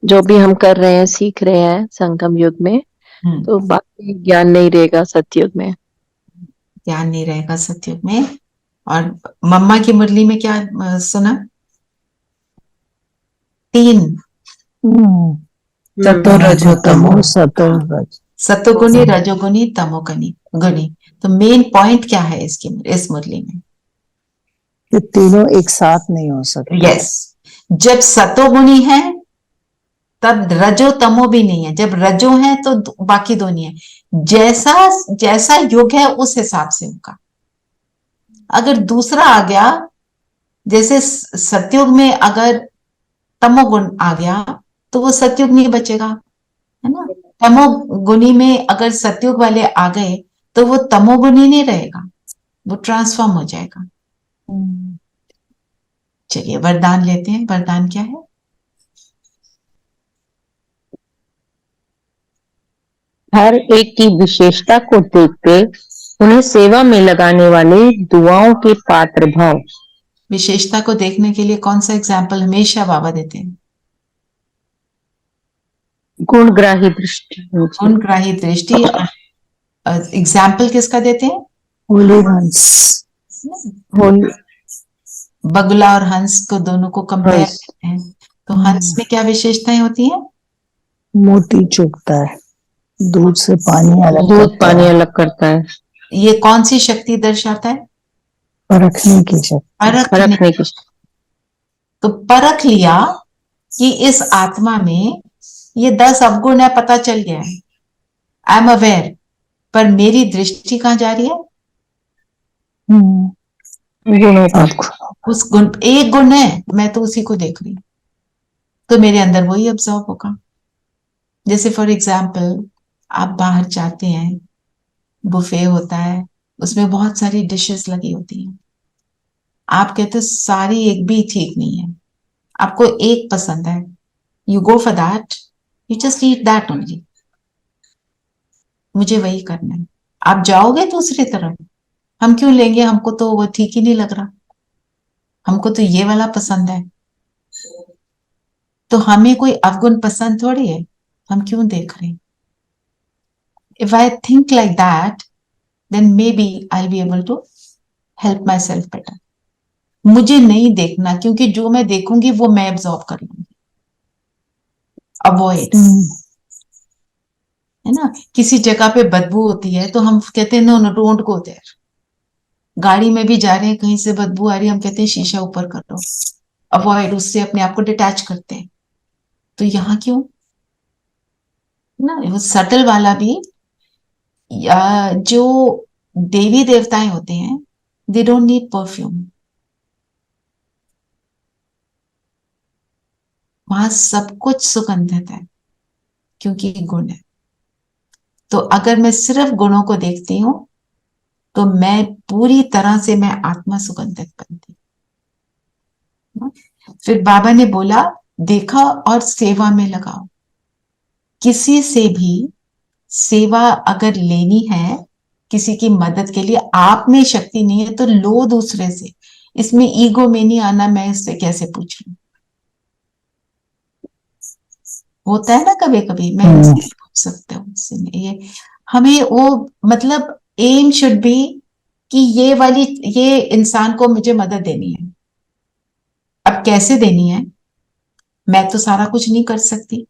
जो भी हम कर रहे हैं सीख रहे हैं संगम युग में, तो बाकी ज्ञान नहीं रहेगा सतयुग में। ज्ञान नहीं रहेगा सतयुग में। और मम्मा की मुरली में क्या सुना? 3 सतो रजो तमो, सतो रज, सतोगुणी रजोगुणी तमोगुणी गुणी। तो मेन पॉइंट क्या है इसकी, इस मुरली में? ये तीनों एक साथ नहीं हो सकते। यस, जब सतोगुणी है तब रजो तमो भी नहीं है, जब रजो है तो बाकी दो नहीं है। जैसा जैसा युग है उस हिसाब से होगा। अगर दूसरा आ गया, जैसे सतयुग में अगर तमोगुण आ गया तो वो सतयुग नहीं बचेगा, है ना? तमोगुणी में अगर सतयुग वाले आ गए तो वो तमोगुणी नहीं रहेगा, वो ट्रांसफॉर्म हो जाएगा। चलिए वरदान लेते हैं। वरदान क्या है? हर एक की विशेषता को देखते उन्हें सेवा में लगाने वाले दुआओं के पात्र भाव। विशेषता को देखने के लिए कौन सा एग्जाम्पल हमेशा बाबा देते हैं? गुणग्राही दृष्टि। गुणग्राही दृष्टि। एग्जाम्पल किसका देते हैं? होली हंस, बगुला और हंस को दोनों को कंपेयर करते हैं। तो हंस में क्या विशेषताएं होती हैं? मोती चुभता है, दूध से पानी अलग, दूध पानी अलग करता है। ये कौन सी शक्ति दर्शाता है? परखने की शक्ति। परखने की। तो परख लिया कि इस आत्मा में ये 10 अवगुण है, पता चल गया है, आई एम अवेयर, पर मेरी दृष्टि कहां जा रही है? उस गुण, एक गुण है, मैं तो उसी को देख रही हूं, तो मेरे अंदर वही ऑब्जर्व होगा। जैसे फॉर एग्जाम्पल आप बाहर जाते हैं, बुफे होता है, उसमें बहुत सारी डिशेस लगी होती हैं, आप कहते हो सारी एक भी ठीक नहीं है, आपको एक पसंद है, you go for that, you just eat that only. मुझे वही करना है। आप जाओगे दूसरी तरफ, हम क्यों लेंगे, हमको तो वो ठीक ही नहीं लग रहा, हमको तो ये वाला पसंद है। तो हमें कोई अवगुण पसंद थोड़ी है, हम क्यों देख रहे हैं? If I think like that, then maybe I'll be able to help myself better. मुझे नहीं देखना, क्योंकि जो मैं देखूंगी वो मैं एब्जॉर्ब कर लूंगी। अवॉइड, है ना? किसी जगह पे बदबू होती है तो हम कहते हैं no no don't go there. गाड़ी में भी जा रहे हैं, कहीं से बदबू आ रही है, हम कहते हैं शीशा ऊपर करो, अवॉइड, उससे अपने आप को डिटैच करते हैं। तो यहाँ क्यों ना? वो सटल वाला भी, जो देवी देवताएं होते हैं, दे डोंट नीड परफ्यूम, वहां सब कुछ सुगंधित है, क्योंकि गुण है। तो अगर मैं सिर्फ गुणों को देखती हूँ तो मैं पूरी तरह से मैं आत्मा सुगंधित बनती हूँ। फिर बाबा ने बोला देखा और सेवा में लगाओ। किसी से भी सेवा अगर लेनी है, किसी की मदद के लिए, आप में शक्ति नहीं है तो लो दूसरे से। इसमें ईगो में नहीं आना, मैं इससे कैसे पूछ लूं। होता है ना कभी कभी, मैं इससे पूछ सकता हूँ उससे नहीं। ये हमें वो मतलब एम शुड बी कि ये इंसान को मुझे मदद देनी है। अब कैसे देनी है, मैं तो सारा कुछ नहीं कर सकती,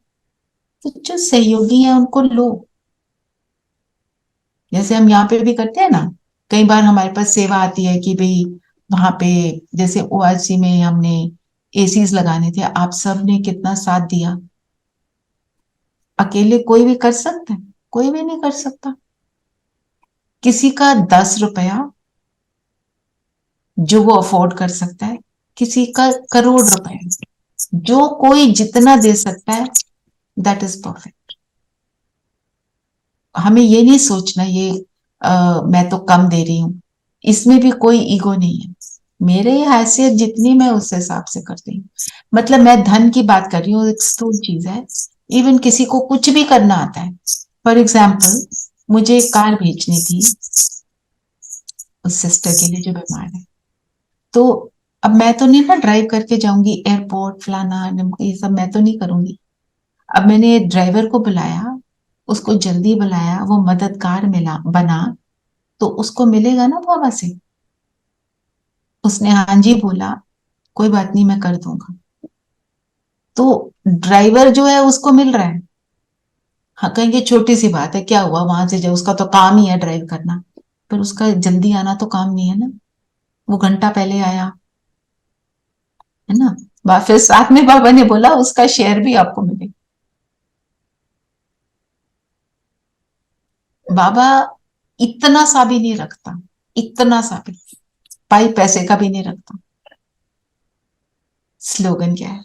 तो जो सहयोगी है उनको लो। जैसे हम यहाँ पे भी करते हैं ना, कई बार हमारे पास सेवा आती है कि भाई वहां पे जैसे ओआरसी में हमने एसीज लगाने थे, आप सब ने कितना साथ दिया। अकेले कोई भी कर सकता है? कोई भी नहीं कर सकता। किसी का 10 रुपया जो वो अफोर्ड कर सकता है, किसी का करोड़ रुपए, जो कोई जितना दे सकता है, दैट इज परफेक्ट। हमें ये नहीं सोचना मैं तो कम दे रही हूं। इसमें भी कोई ईगो नहीं है। मेरे हैसियत जितनी, मैं उस हिसाब से करती हूँ। मतलब मैं धन की बात कर रही हूँ, एक स्थूल चीज है। इवन किसी को कुछ भी करना आता है। फॉर एग्जाम्पल, मुझे एक कार भेजनी थी उस सिस्टर के लिए जो बीमार है। तो अब मैं तो नहीं ना ड्राइव करके जाऊंगी एयरपोर्ट फलाना ये सब, मैं तो नहीं करूंगी। अब मैंने ड्राइवर को बुलाया, उसको जल्दी बुलाया, वो मददगार बना, तो उसको मिलेगा ना बाबा से। उसने हाँ जी बोला, कोई बात नहीं मैं कर दूंगा। तो ड्राइवर जो है उसको मिल रहा है। हाँ कहेंगे छोटी सी बात है, क्या हुआ वहां से, जो उसका तो काम ही है ड्राइव करना, पर उसका जल्दी आना तो काम नहीं है ना। वो घंटा पहले आया, है ना। फिर साथ में बाबा ने बोला उसका शेयर भी आपको मिलेगा। बाबा इतना सा भी नहीं रखता, इतना सा भी, पाई पैसे का भी नहीं रखता। स्लोगन क्या है?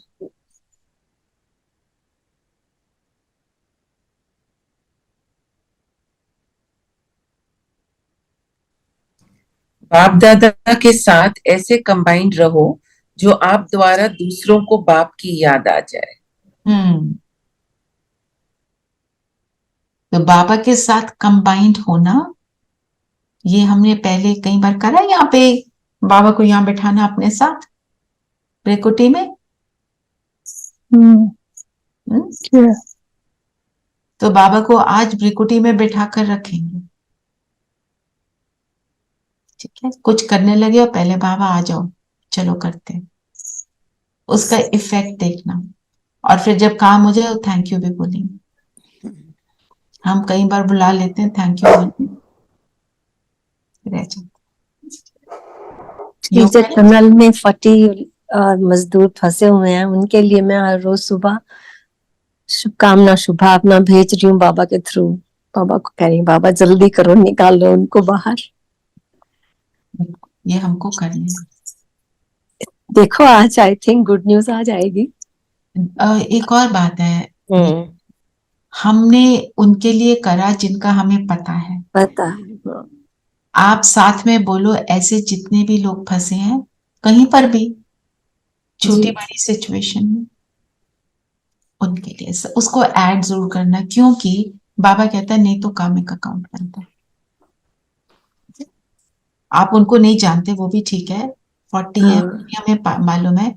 बाप दादा के साथ ऐसे कंबाइंड रहो जो आप द्वारा दूसरों को बाप की याद आ जाए। तो बाबा के साथ कंबाइंड होना, ये हमने पहले कई बार करा। यहाँ पे बाबा को यहाँ बैठाना अपने साथ ब्रिकुटी में। तो बाबा को आज ब्रिकुटी में बैठा कर रखेंगे, ठीक है। कुछ करने लगे और पहले बाबा आ जाओ, चलो करते हैं। उसका इफेक्ट देखना, और फिर जब काम हो जाए थैंक यू भी बोलेंगे। हम कई बार बुला लेते हैं, थैंक यू रह जाते। टीचर टनल में फटी और मजदूर फंसे हुए हैं, उनके लिए मैं हर रोज सुबह शुभकामना शुभावना भेज रही हूँ बाबा के थ्रू। बाबा को कह रही हूँ बाबा जल्दी करो, निकालो उनको बाहर। ये हमको करनी। देखो आज आई थिंक गुड न्यूज आ जाएगी। एक और बात है, हमने उनके लिए करा जिनका हमें पता है। आप साथ में बोलो, ऐसे जितने भी लोग फंसे हैं कहीं पर भी, छोटी बड़ी सिचुएशन में, उनके लिए उसको ऐड जरूर करना, क्योंकि बाबा कहता है नहीं तो कामिक अकाउंट बनता है। आप उनको नहीं जानते, वो भी ठीक है, 40 है, हमें मालूम है,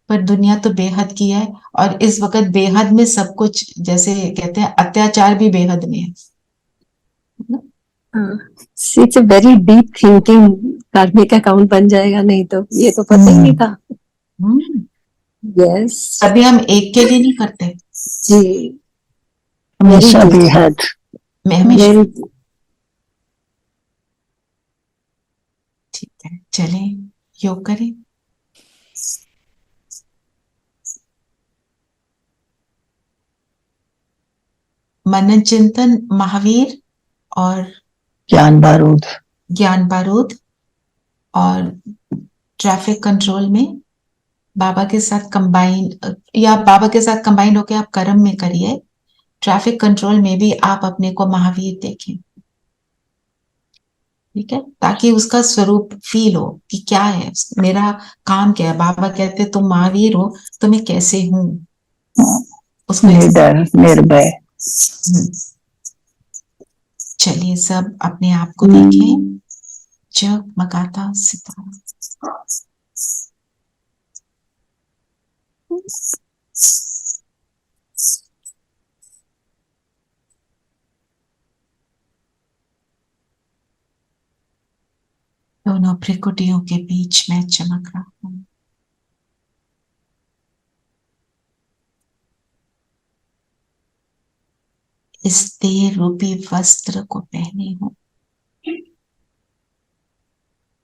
पर दुनिया तो बेहद की है। और इस वक्त बेहद में सब कुछ, जैसे कहते हैं अत्याचार भी बेहद में है। It's a very deep thinking, कार्मिक अकाउंट बन जाएगा, नहीं तो ये तो पता ही नहीं था। यस, अभी हम एक के लिए नहीं करते जी, हमेशा बेहद मैं हमेशा। ठीक है, चले योग करें। मनन चिंतन महावीर और ज्ञान बारूद और ट्रैफिक कंट्रोल में बाबा के साथ कंबाइन, या बाबा के साथ कंबाइन होकर आप कर्म में करिए। ट्रैफिक कंट्रोल में भी आप अपने को महावीर देखें, ठीक है, ताकि उसका स्वरूप फील हो कि क्या है मेरा काम, क्या है। बाबा कहते तुम महावीर हो तो मैं कैसे हूं, उसको निडर निर्भय। चलिए सब अपने आप को देखें, जगमगाता सितारा। दोनों भ्रिकुटियों के बीच में चमक रहा हूं। इस देह रूपी वस्त्र को पहने हूं।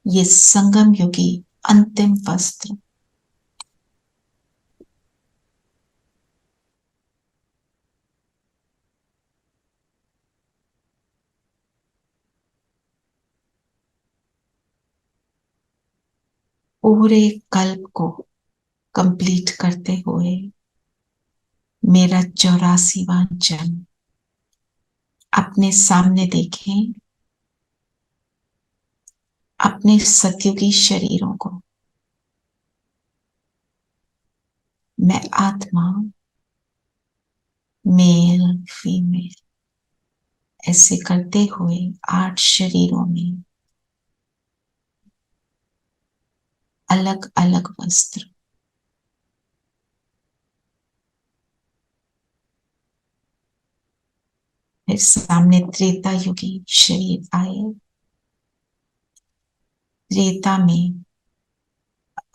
ये संगम युगी अंतिम वस्त्र। पूरे कल्प को कंप्लीट करते हुए मेरा 84वां जन्म अपने सामने देखें, अपने सत्युगी शरीरों को। मैं आत्मा, मेल फीमेल ऐसे करते हुए 8 शरीरों में अलग अलग वस्त्र। फिर सामने त्रेता युगी शरीर आए। त्रेता में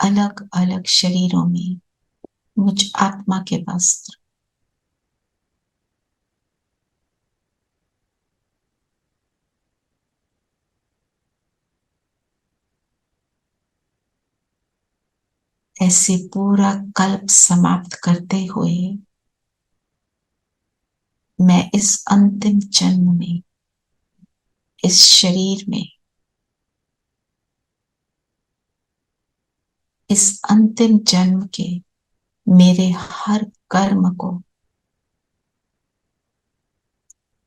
अलग अलग शरीरों में मुझ आत्मा के वस्त्र। ऐसे पूरा कल्प समाप्त करते हुए मैं इस अंतिम जन्म में, इस शरीर में, इस अंतिम जन्म के मेरे हर कर्म को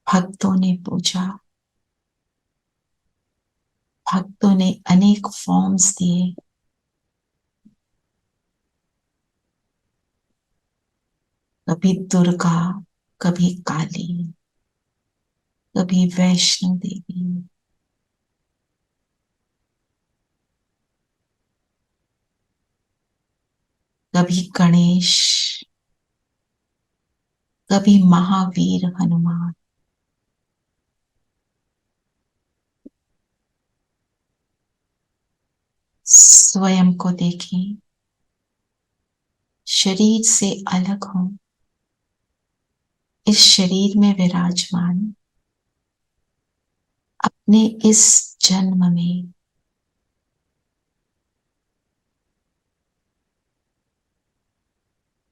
भक्तों ने पूजा। भक्तों ने अनेक फॉर्म्स दिए। कभी दुर्गा, कभी काली, कभी वैष्णो देवी, कभी गणेश, कभी महावीर हनुमान। स्वयं को देखें, शरीर से अलग हूं, इस शरीर में विराजमान। अपने इस जन्म में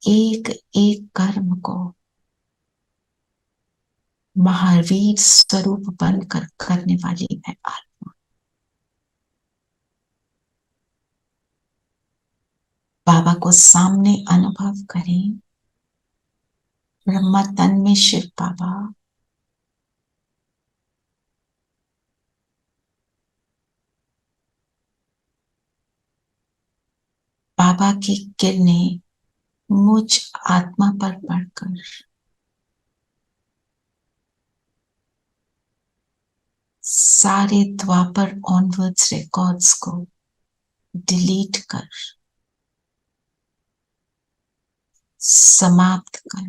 एक एक कर्म को महावीर स्वरूप बनकर करने वाली मैं आत्मा। बाबा को सामने अनुभव करें। ब्रह्मा तन में शिव बाबा, बाबा की किरणें मुझ आत्मा पर पड़कर सारे द्वापर ऑनवर्ड्स रिकॉर्ड्स को डिलीट कर, समाप्त कर,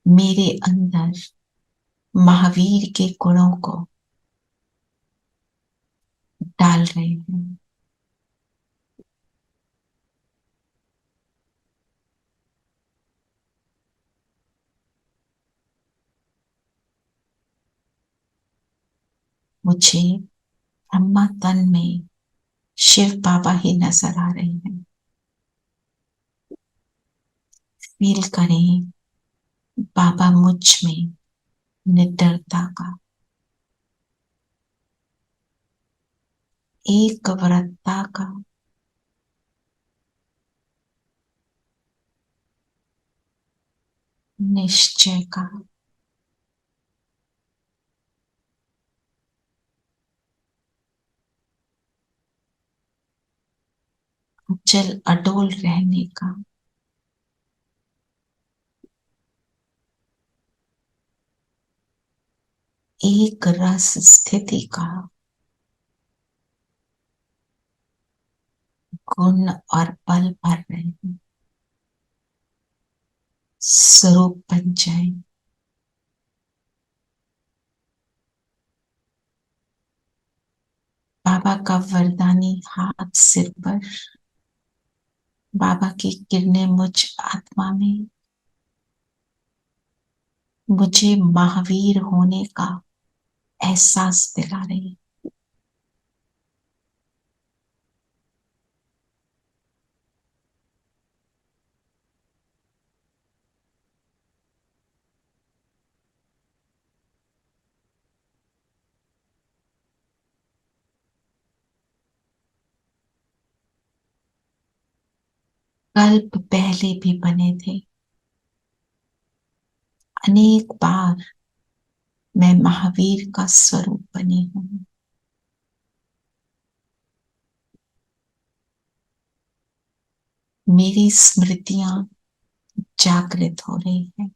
मेरे अंदर महावीर के गुणों को डाल रहे हैं। मुझे ब्रह्मा तन में शिव बाबा ही नजर आ रहे हैं। फील करें बाबा मुझ में निडरता का, एक व्रतता का, निश्चय का, अचल अडोल रहने का, एक रस स्थिति का, गुण और बल भर रहे हैं, स्वरूप बन जाए। बाबा का वरदानी हाथ सिर पर, बाबा की किरणें मुझ आत्मा में, मुझे महावीर होने का एहसास दिला रही है। कल्प पहले भी बने थे, अनेक बार मैं महावीर का स्वरूप बनी हूं। मेरी स्मृतियां जागृत हो रही है।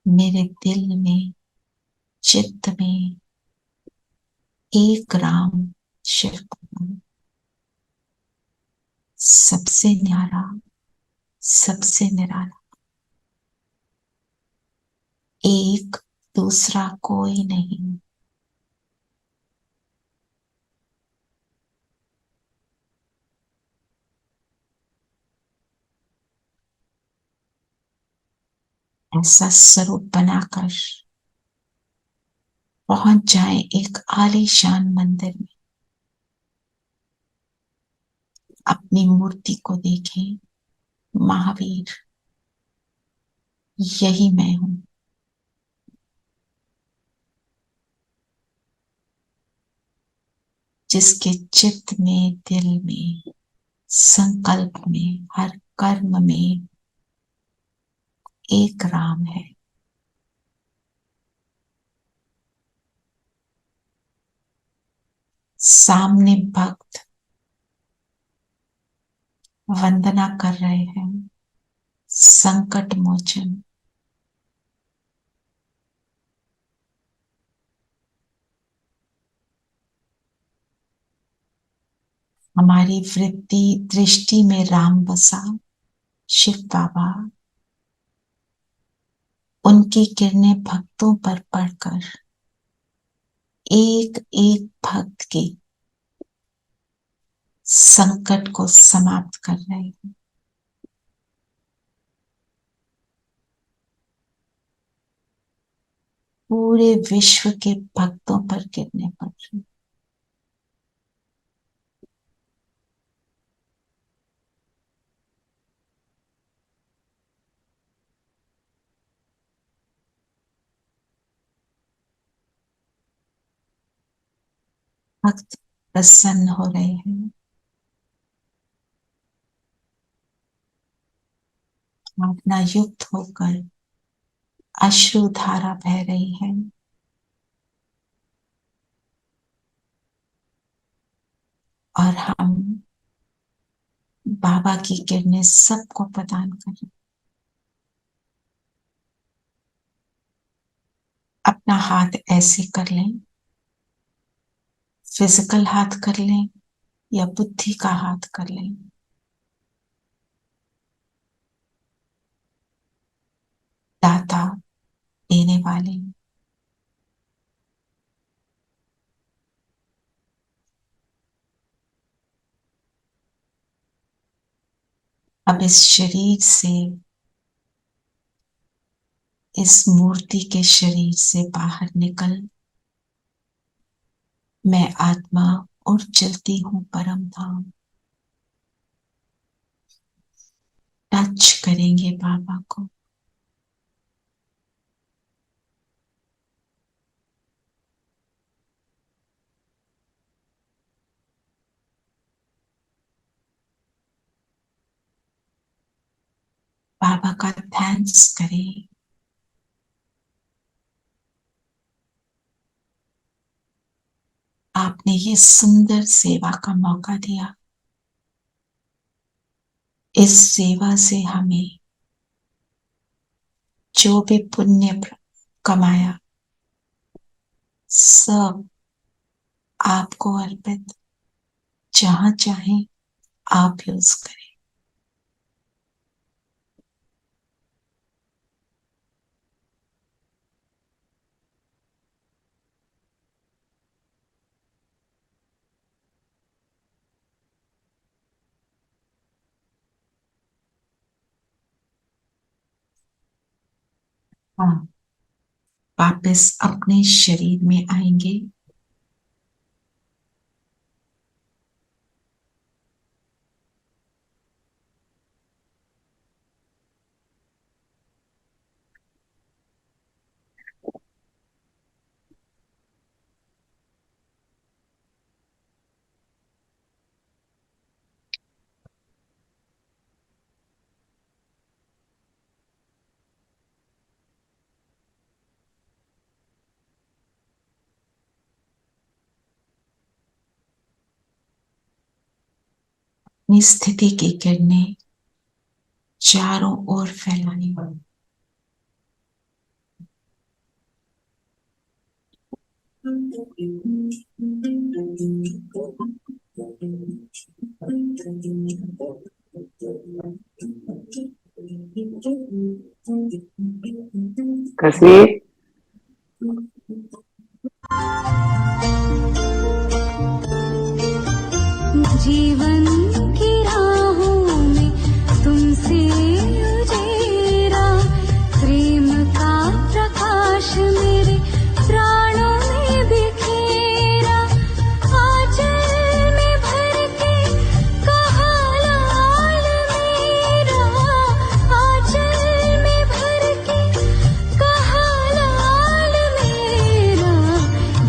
मेरे दिल में, चित्त में एक राम शिव भगवान, सबसे न्यारा, सबसे निराला, एक दूसरा कोई नहीं। ऐसा स्वरूप बनाकर पहुंच जाए एक आलीशान मंदिर में, अपनी मूर्ति को देखें, महावीर यही मैं हूं। जिसके चित्त में, दिल में, संकल्प में, हर कर्म में एक राम है। सामने भक्त वंदना कर रहे हैं, संकट मोचन। हमारी वृत्ति दृष्टि में राम बसा, शिव बाबा उनकी किरणें भक्तों पर पड़कर एक एक भक्त के संकट को समाप्त कर रहे हैं। पूरे विश्व के भक्तों पर किरणें पड़ रही। भक्त प्रसन्न हो रहे हैं, भावना युक्त होकर अश्रुधारा बह रही है। और हम बाबा की किरणें सबको प्रदान करें। अपना हाथ ऐसे कर लें, फिजिकल हाथ कर लें या बुद्धि का हाथ कर लें। दाता, देने वाले, अब इस शरीर से, इस मूर्ति के शरीर से बाहर निकल मैं आत्मा उड़ चलती हूँ परम धाम। टच करेंगे बाबा को। बाबा का थैंक्स करें। आपने ये सुंदर सेवा का मौका दिया। इस सेवा से हमें जो भी पुण्य कमाया सब आपको अर्पित, जहां चाहे आप यूज करें। हाँ, वापस अपने शरीर में आएंगे। अपनी स्थिति की किरणें चारों ओर फैलानी। कश्मीर जीवन की राहों में तुमसे उजेरा, प्रेम का प्रकाश मेरे प्राणों में बिखेरा। आंचल में भर के कहा लाल मेरा, आंचल में भर के कहा लाल मेरा।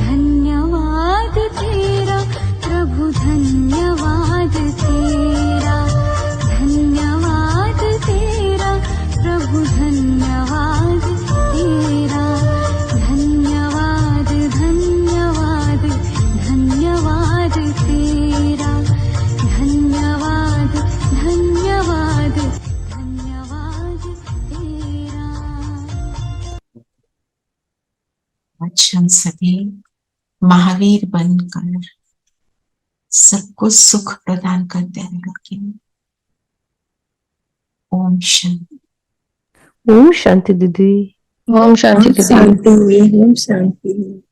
धन्यवाद तेरा प्रभु, धन्यवाद तेरा, धन्यवाद तेरा प्रभु, धन्यवाद तेरा। धन्यवाद धन्यवाद धन्यवाद तेरा, धन्यवाद धन्यवाद धन्यवाद तेरा। आज हम सभी महावीर बनकर सबको सुख प्रदान करते हैं। ओम शांति। ओम शांति दीदी। ओम शांति दीदी। शांति, ओम शांति।